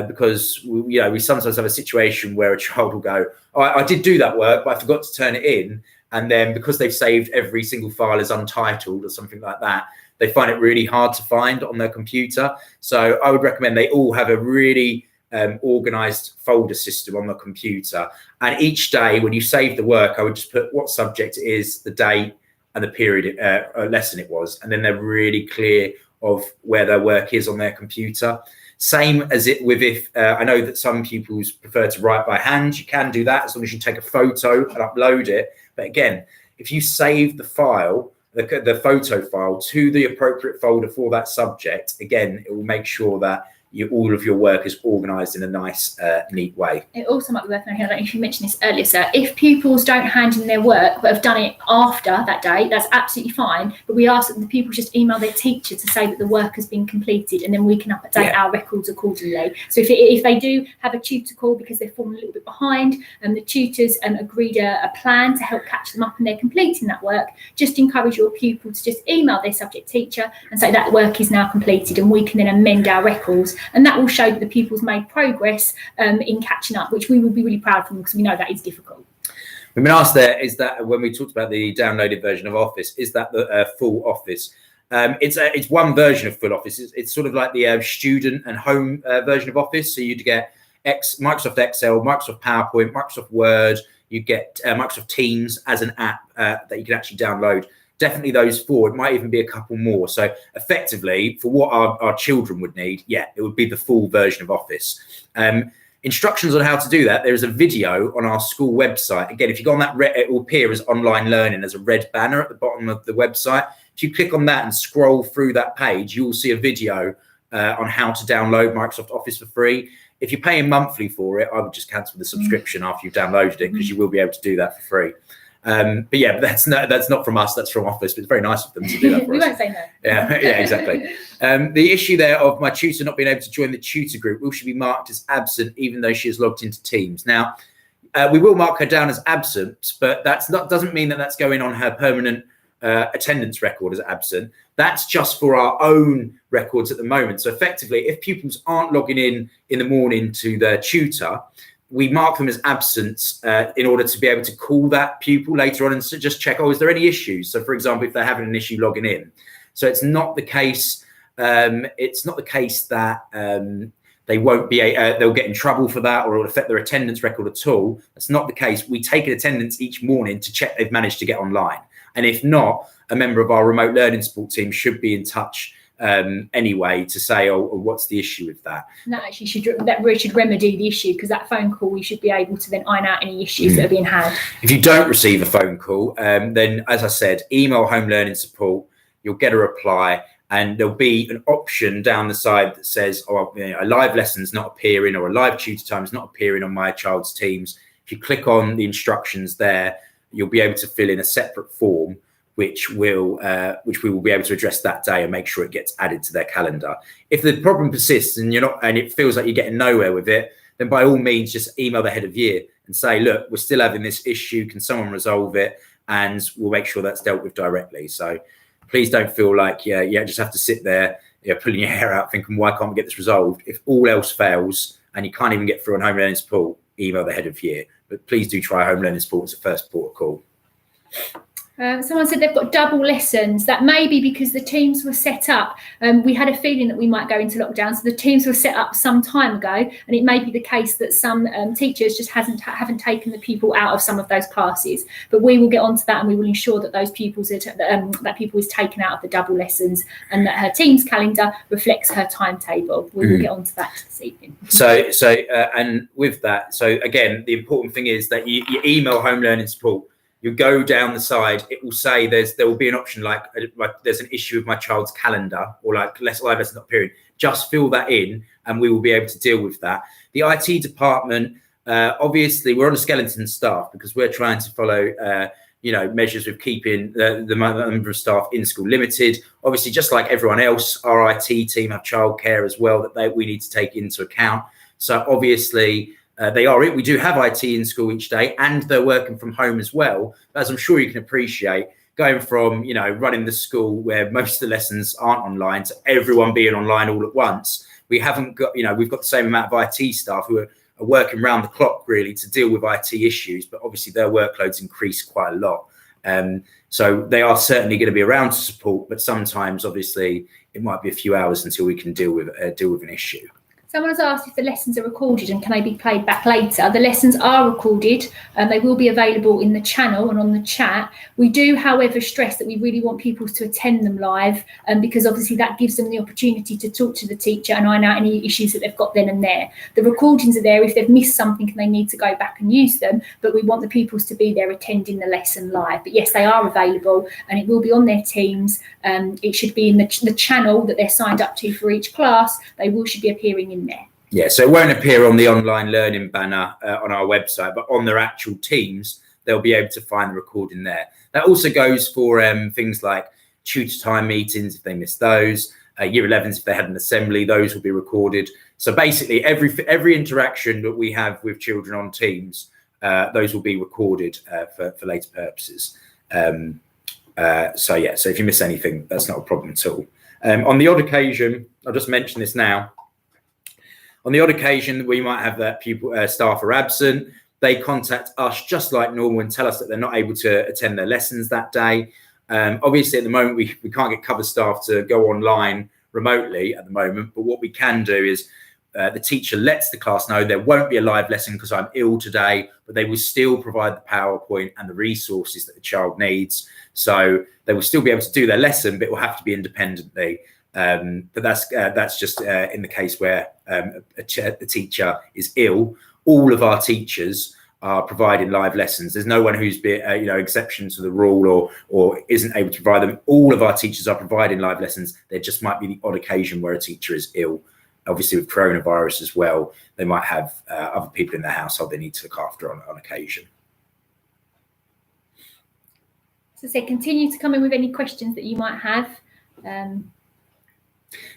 Speaker 1: Because we sometimes have a situation where a child will go, oh, I did do that work, but I forgot to turn it in. And then because they've saved every single file as untitled or something like that, they find it really hard to find on their computer. So I would recommend they all have a really organised folder system on the computer. And each day when you save the work, I would just put what subject it is, the date, and the period lesson it was. And then they're really clear of where their work is on their computer. Same as it with if I know that some pupils prefer to write by hand. You can do that as long as you take a photo and upload it. But again, if you save the file, the photo file to the appropriate folder for that subject, again, it will make sure that all of your work is organised in a nice, neat way. It
Speaker 2: also might be worth noting, I don't know if you mentioned this earlier, sir, if pupils don't hand in their work but have done it after that date, that's absolutely fine. But we ask that the pupils just email their teacher to say that the work has been completed, and then we can update our records accordingly. So if they do have a tutor call because they've fallen a little bit behind, and the tutors agreed a plan to help catch them up and they're completing that work, just encourage your pupil to just email their subject teacher and say that work is now completed, and we can then amend our records. And that will show that the pupils made progress in catching up, which we would be really proud of them, because we know that is difficult.
Speaker 1: We've been asked there, is that when we talked about the downloaded version of Office, is that the full Office? It's one version of full Office. It's sort of like the student and home version of Office. So you'd get Microsoft Excel, Microsoft PowerPoint, Microsoft Word. You get Microsoft Teams as an app that you can actually download. Definitely those four. It might even be a couple more. So effectively, for what our children would need, it would be the full version of Office. Instructions on how to do that, there is a video on our school website. Again, if you go on that, it will appear as online learning as a red banner at the bottom of the website. If you click on that and scroll through that page, you will see a video on how to download Microsoft Office for free. If you're paying monthly for it, I would just cancel the subscription after you've downloaded it, because you will be able to do that for free. But yeah, that's not from us, that's from Office, but it's very nice of them to do that for us.
Speaker 2: We won't say no.
Speaker 1: Yeah, exactly. The issue there of my tutor not being able to join the tutor group, will she be marked as absent even though she is logged into Teams? Now, we will mark her down as absent, but doesn't mean that that's going on her permanent attendance record as absent. That's just for our own records at the moment. So effectively, if pupils aren't logging in the morning to their tutor, we mark them as absent in order to be able to call that pupil later on and just check, is there any issues? So, for example, if they're having an issue logging in. So it's not the case. It's not the case that they won't be. They'll get in trouble for that, or it'll affect their attendance record at all. That's not the case. We take an attendance each morning to check they've managed to get online, and if not, a member of our remote learning support team should be in touch anyway to say, what's the issue with that?
Speaker 2: And that actually should remedy the issue, because that phone call, we should be able to then iron out any issues that are being had.
Speaker 1: If you don't receive a phone call, then as I said, email home learning support. You'll get a reply, and there'll be an option down the side that says, a live lesson's not appearing, or a live tutor time is not appearing on my child's Teams. If you click on the instructions there, you'll be able to fill in a separate form which we will be able to address that day and make sure it gets added to their calendar. If the problem persists and it feels like you're getting nowhere with it, then by all means just email the head of year and say, look, we're still having this issue. Can someone resolve it? And we'll make sure that's dealt with directly. So please don't feel like you just have to sit there, pulling your hair out thinking, why can't we get this resolved? If all else fails and you can't even get through on home learning support, email the head of year. But please do try home learning support as a first port of call.
Speaker 2: Someone said they've got double lessons. That may be because the teams were set up. We had a feeling that we might go into lockdown, so the teams were set up some time ago, and it may be the case that some teachers just haven't taken the pupil out of some of those classes. But we will get onto that, and we will ensure that those pupils that pupil is taken out of the double lessons, and that her team's calendar reflects her timetable. We will get onto that this evening.
Speaker 1: And with that, so again, the important thing is that you email home learning support. You go down the side, it will say there will be an option like there's an issue with my child's calendar, or like live lesson not period. Just fill that in and we will be able to deal with that. The IT department, obviously we're on a skeleton staff because we're trying to follow measures with keeping the number of staff in school limited. Obviously, just like everyone else, our IT team have childcare as well that we need to take into account. So obviously we do have IT in school each day, and they're working from home as well. As I'm sure you can appreciate, going from running the school where most of the lessons aren't online to everyone being online all at once, we've got the same amount of IT staff who are working round the clock really to deal with IT issues, but obviously their workloads increase quite a lot. So they are certainly going to be around to support, but sometimes obviously it might be a few hours until we can deal with an issue.
Speaker 2: Someone has asked if the lessons are recorded and can they be played back later. The lessons are recorded and they will be available in the channel and on the chat. We do, however, stress that we really want pupils to attend them live because obviously that gives them the opportunity to talk to the teacher and iron out any issues that they've got then and there. The recordings are there if they've missed something and they need to go back and use them, but we want the pupils to be there attending the lesson live. But yes, they are available and it will be on their Teams. It should be in the channel that they're signed up to for each class. They should be appearing in there.
Speaker 1: Yeah, so it won't appear on the online learning banner on our website, but on their actual Teams, they'll be able to find the recording there. That also goes for things like tutor time meetings, if they miss those, year 11s, if they had an assembly, those will be recorded. So basically every interaction that we have with children on Teams, those will be recorded for later purposes. So if you miss anything, that's not a problem at all. On the odd occasion, I'll just mention this now. On the odd occasion, we might have that staff are absent. They contact us just like normal and tell us that they're not able to attend their lessons that day. Obviously, at the moment, we can't get cover staff to go online remotely at the moment. But what we can do is the teacher lets the class know there won't be a live lesson because I'm ill today, but they will still provide the PowerPoint and the resources that the child needs. So they will still be able to do their lesson, but it will have to be independently. But that's just in the case where a teacher is ill. All of our teachers are providing live lessons. There's no one who's been exception to the rule or isn't able to provide them. All of our teachers are providing live lessons. There just might be the odd occasion where a teacher is ill. Obviously, with coronavirus as well, they might have other people in their household they need to look after on occasion.
Speaker 2: So continue to come in with any questions that you might have.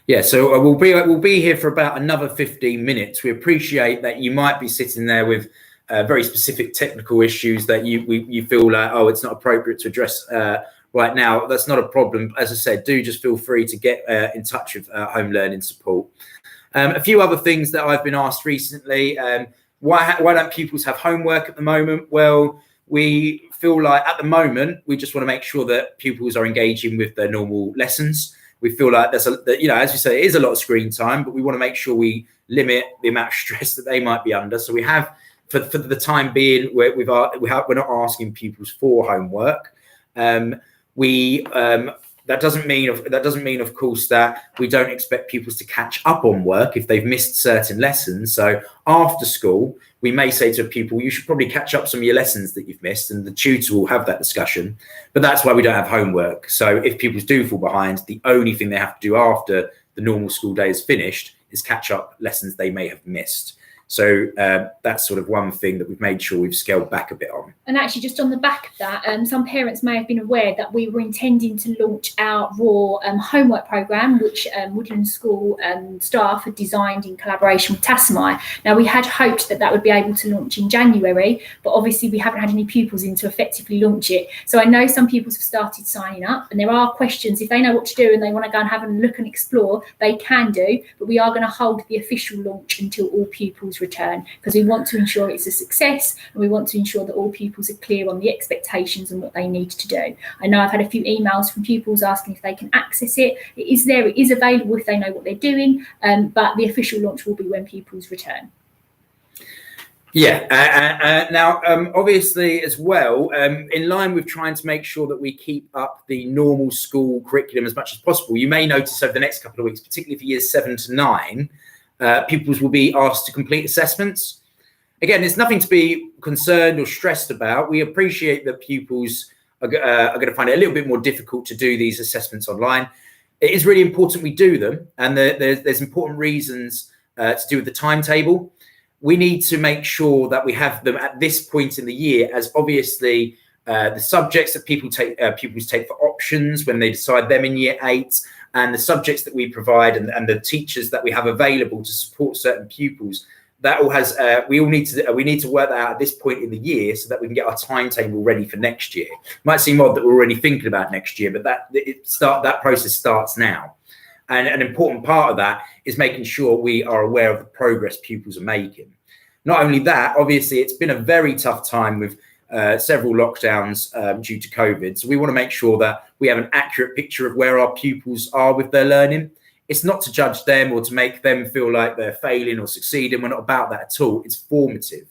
Speaker 1: Yeah, so we'll be here for about another 15 minutes. We appreciate that you might be sitting there with very specific technical issues that you feel like, oh, it's not appropriate to address right now. That's not a problem. As I said, do just feel free to get in touch with home learning support. A few other things that I've been asked recently. Why don't pupils have homework at the moment? Well, we feel like at the moment, we just want to make sure that pupils are engaging with their normal lessons. We feel like as we say, it is a lot of screen time, but we want to make sure we limit the amount of stress that they might be under. So we have, for the time being, we're not asking pupils for homework. That doesn't mean, of course, that we don't expect pupils to catch up on work if they've missed certain lessons. So after school, we may say to a pupil, you should probably catch up some of your lessons that you've missed, and the tutor will have that discussion. But that's why we don't have homework. So if pupils do fall behind, the only thing they have to do after the normal school day is finished is catch up lessons they may have missed. So that's sort of one thing that we've made sure we've scaled back a bit on.
Speaker 2: And actually, just on the back of that, some parents may have been aware that we were intending to launch our raw homework programme, which Woodlands School staff had designed in collaboration with TASMI. Now, we had hoped that would be able to launch in January, but obviously we haven't had any pupils in to effectively launch it. So I know some pupils have started signing up, and there are questions. If they know what to do and they want to go and have a look and explore, they can do. But we are going to hold the official launch until all pupils pupils return, because we want to ensure it's a success, and we want to ensure that all pupils are clear on the expectations and what they need to do. I know I've had a few emails from pupils asking if they can access it. It is there, it is available if they know what they're doing, but the official launch will be when pupils return.
Speaker 1: Yeah, now, obviously, as well, in line with trying to make sure that we keep up the normal school curriculum as much as possible, you may notice over the next couple of weeks, particularly for years 7 to 9, pupils will be asked to complete assessments. Again, there's nothing to be concerned or stressed about. We appreciate that pupils are going to find it a little bit more difficult to do these assessments online. It is really important we do them, and there's important reasons to do with the timetable. We need to make sure that we have them at this point in the year, as obviously the subjects that pupils take for options when they decide them in year 8, and the subjects that we provide and the teachers that we have available to support certain pupils. That all has we need to work that out at this point in the year so that we can get our timetable ready for next year. It might seem odd that we're already thinking about next year, but that process starts now. And an important part of that is making sure we are aware of the progress pupils are making. Not only that, obviously, it's been a very tough time with several lockdowns due to COVID. So we want to make sure that we have an accurate picture of where our pupils are with their learning. It's not to judge them or to make them feel like they're failing or succeeding. We're not about that at all. It's formative.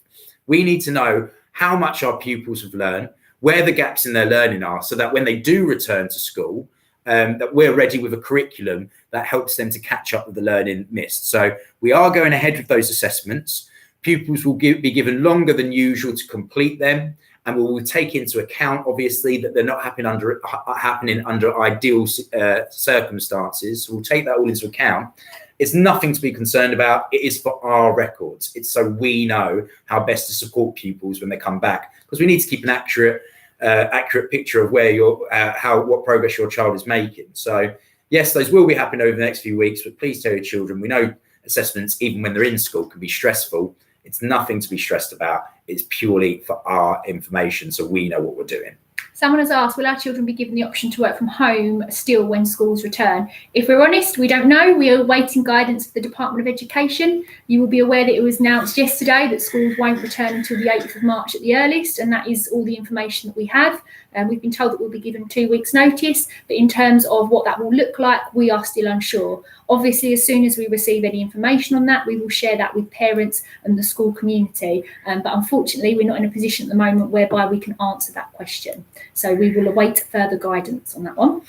Speaker 1: We need to know how much our pupils have learned, where the gaps in their learning are, so that when they do return to school, that we're ready with a curriculum that helps them to catch up with the learning missed. So we are going ahead with those assessments. Pupils will be given longer than usual to complete them, and we will take into account, obviously, that they're not happening under ideal circumstances. So we'll take that all into account. It's nothing to be concerned about. It is for our records. It's so we know how best to support pupils when they come back, because we need to keep an accurate picture of where what progress your child is making. So yes, those will be happening over the next few weeks, but please tell your children, we know assessments, even when they're in school, can be stressful. It's nothing to be stressed about. It's purely for our information, so we know what we're doing.
Speaker 2: Someone has asked, will our children be given the option to work from home still when schools return? If we're honest, we don't know. We are awaiting guidance from the Department of Education. You will be aware that it was announced yesterday that schools won't return until the 8th of March at the earliest, and that is all the information that we have. We've been told that we'll be given 2 weeks' notice, but in terms of what that will look like, we are still unsure. Obviously, as soon as we receive any information on that, we will share that with parents and the school community. But unfortunately, we're not in a position at the moment whereby we can answer that question. So we will await further guidance on that one.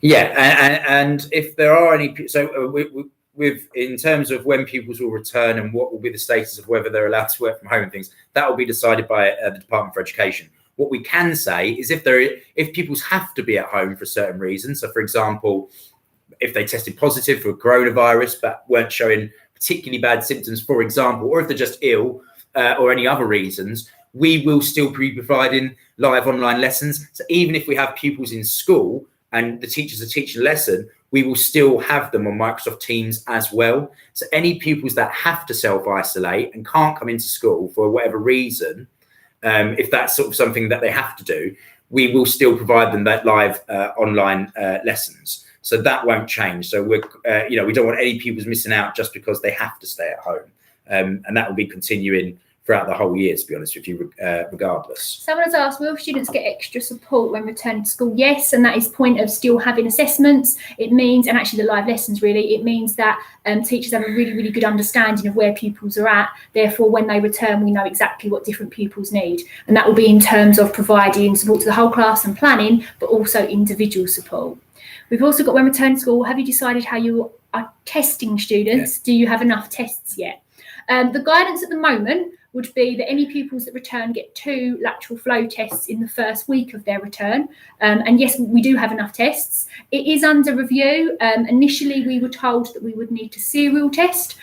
Speaker 1: Yeah, and if there are any, in terms of when pupils will return and what will be the status of whether they're allowed to work from home and things, that will be decided by the Department for Education. What we can say is if pupils have to be at home for certain reasons, so for example, if they tested positive for coronavirus but weren't showing particularly bad symptoms, for example, or if they're just ill or any other reasons, we will still be providing live online lessons. So even if we have pupils in school and the teachers are teaching a lesson, we will still have them on Microsoft Teams as well. So any pupils that have to self-isolate and can't come into school for whatever reason, if that's sort of something that they have to do, we will still provide them that live online lessons. So that won't change. So we don't want any pupils missing out just because they have to stay at home, and that will be continuing throughout the whole year, to be honest with you, regardless. Someone
Speaker 2: has asked, will students get extra support when returning to school? Yes, and that is point of still having assessments. It means, and actually the live lessons really, it means that teachers have a really, really good understanding of where pupils are at. Therefore, when they return, we know exactly what different pupils need. And that will be in terms of providing support to the whole class and planning, but also individual support. We've also got, when returning to school, have you decided how you are testing students? Yeah. Do you have enough tests yet? The guidance at the moment would be that any pupils that return get 2 lateral flow tests in the first week of their return. And yes, we do have enough tests. It is under review. Initially, we were told that we would need to serial test.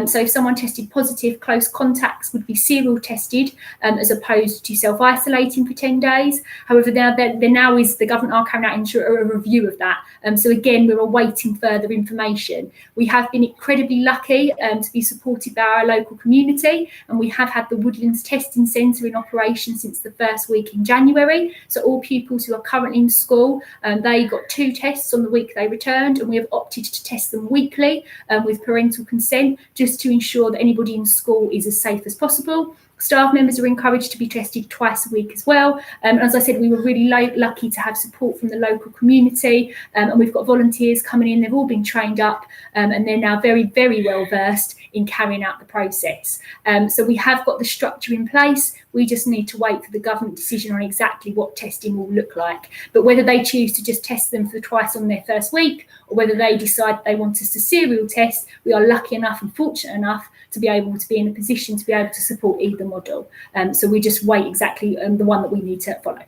Speaker 2: So if someone tested positive, close contacts would be serial tested as opposed to self-isolating for 10 days. However, now is the government are carrying out a review of that. So again, we're awaiting further information. We have been incredibly lucky to be supported by our local community, and we have had had the Woodlands Testing Centre in operation since the first week in January. So all pupils who are currently in school, they got 2 tests on the week they returned, and we have opted to test them weekly with parental consent, just to ensure that anybody in school is as safe as possible. Staff members are encouraged to be tested twice a week as well. As I said, we were really lucky to have support from the local community, and we've got volunteers coming in. They've all been trained up, and they're now very, very well versed in carrying out the process. So we have got the structure in place. We just need to wait for the government decision on exactly what testing will look like. But whether they choose to just test them for twice on their first week, or whether they decide they want us to serial test, we are lucky enough and fortunate enough to be able to be in a position to be able to support either model. So we just wait exactly the one that we need to follow.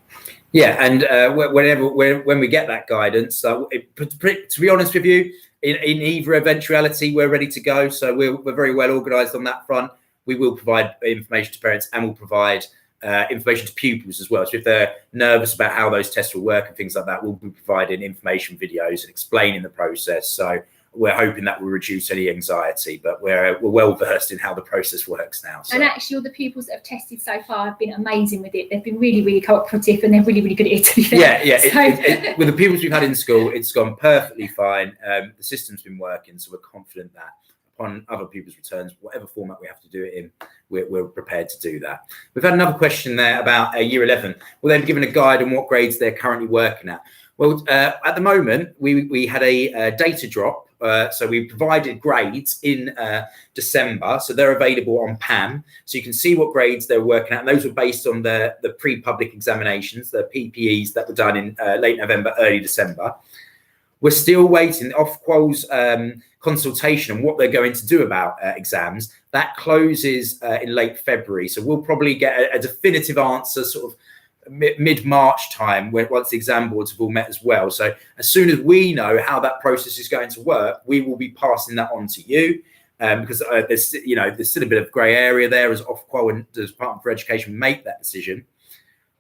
Speaker 1: Yeah, and when we get that guidance, to be honest with you, in either eventuality, we're ready to go. So we're very well organised on that front. We will provide information to parents, and we'll provide information to pupils as well. So if they're nervous about how those tests will work and things like that, we'll be providing information videos and explaining the process. So we're hoping that will reduce any anxiety, but we're well versed in how the process works now. So.
Speaker 2: And actually, all the pupils that have tested so far have been amazing with it. They've been really, really cooperative, and they're really, really good at it, to be fair.
Speaker 1: Yeah. So, with the pupils we've had in school, it's gone perfectly fine. The system's been working, so we're confident that upon other pupils' returns, whatever format we have to do it in, we're prepared to do that. We've had another question there about year 11. Will they be given a guide on what grades they're currently working at? Well, at the moment, we had a data drop. So we provided grades in December, so they're available on PAM. So you can see what grades they're working at, and those were based on the pre-public examinations, the PPEs that were done in late November, early December. We're still waiting Ofqual's consultation on what they're going to do about exams. That closes in late February, so we'll probably get a definitive answer sort of mid-March time, once the exam boards have all met as well. So as soon as we know how that process is going to work, we will be passing that on to you, because there's still a bit of grey area there as Ofqual and the Department for Education make that decision.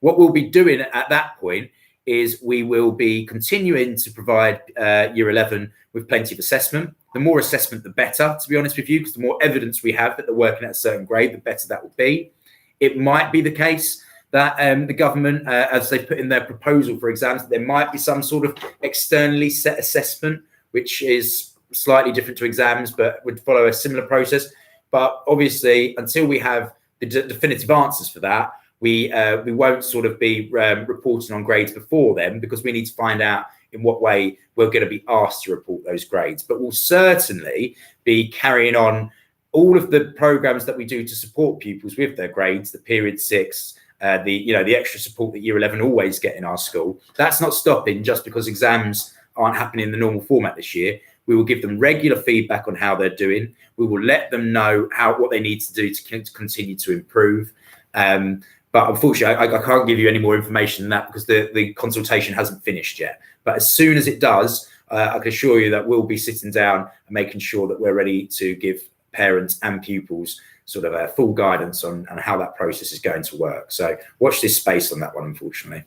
Speaker 1: What we'll be doing at that point is we will be continuing to provide year 11 with plenty of assessment. The more assessment, the better, to be honest with you, because the more evidence we have that they're working at a certain grade, the better that will be. It might be the case that the government, as they put in their proposal for exams, there might be some sort of externally set assessment, which is slightly different to exams, but would follow a similar process. But obviously, until we have the definitive answers for that, we won't sort of be reporting on grades before then, because we need to find out in what way we're going to be asked to report those grades. But we'll certainly be carrying on all of the programs that we do to support pupils with their grades, the period 6, the extra support that year 11 always get in our school. That's not stopping just because exams aren't happening in the normal format this year. We will give them regular feedback on how they're doing. We will let them know what they need to do to continue to improve. But unfortunately, I can't give you any more information than that, because the consultation hasn't finished yet. But as soon as it does, I can assure you that we'll be sitting down and making sure that we're ready to give parents and pupils sort of a full guidance on how that process is going to work. So watch this space on that one, unfortunately.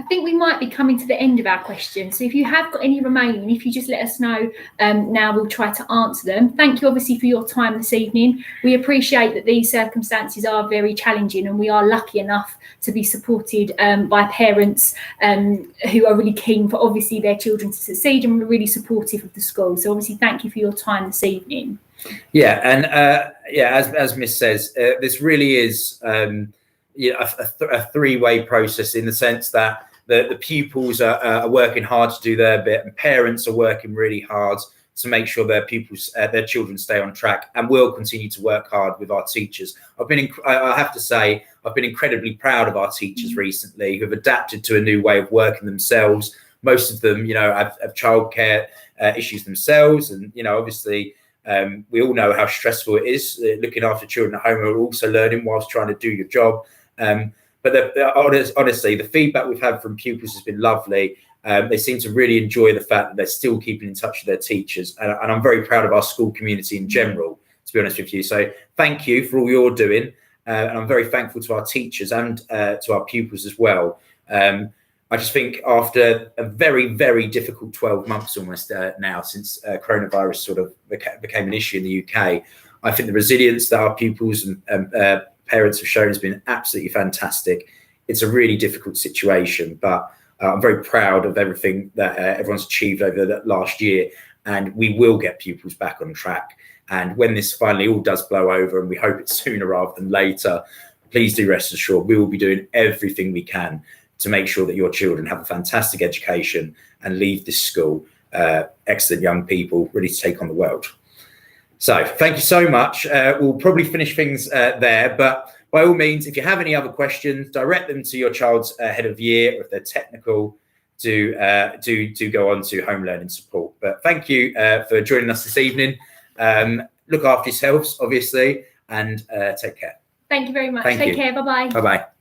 Speaker 2: I think we might be coming to the end of our questions. So if you have got any remaining, if you just let us know now, we'll try to answer them. Thank you, obviously, for your time this evening. We appreciate that these circumstances are very challenging, and we are lucky enough to be supported by parents who are really keen for, obviously, their children to succeed, and we're really supportive of the school. So obviously, thank you for your time this evening.
Speaker 1: Yeah, and as Miss says, this really is a three-way process, in the sense that the pupils are working hard to do their bit, and parents are working really hard to make sure their children stay on track, and will continue to work hard with our teachers. I have to say, I've been incredibly proud of our teachers recently, who've adapted to a new way of working themselves. Most of them, have childcare issues themselves, and obviously. We all know how stressful it is looking after children at home who are also learning whilst trying to do your job. But honestly, the feedback we've had from pupils has been lovely. They seem to really enjoy the fact that they're still keeping in touch with their teachers. And I'm very proud of our school community in general, to be honest with you. So thank you for all you're doing. And I'm very thankful to our teachers and to our pupils as well. I just think after a very, very difficult 12 months almost now since coronavirus sort of became an issue in the UK, I think the resilience that our pupils and parents have shown has been absolutely fantastic. It's a really difficult situation, but I'm very proud of everything that everyone's achieved over the last year, and we will get pupils back on track. And when this finally all does blow over, and we hope it's sooner rather than later, please do rest assured we will be doing everything we can to make sure that your children have a fantastic education and leave this school excellent young people ready to take on the world. So thank you so much. We'll probably finish things there, but by all means, if you have any other questions, direct them to your child's head of year, or if they're technical, do go on to home learning support. But thank you for joining us this evening. Look after yourselves, obviously, and take care.
Speaker 2: Thank you very much.
Speaker 1: Take
Speaker 2: care. Bye-bye.
Speaker 1: Bye-bye.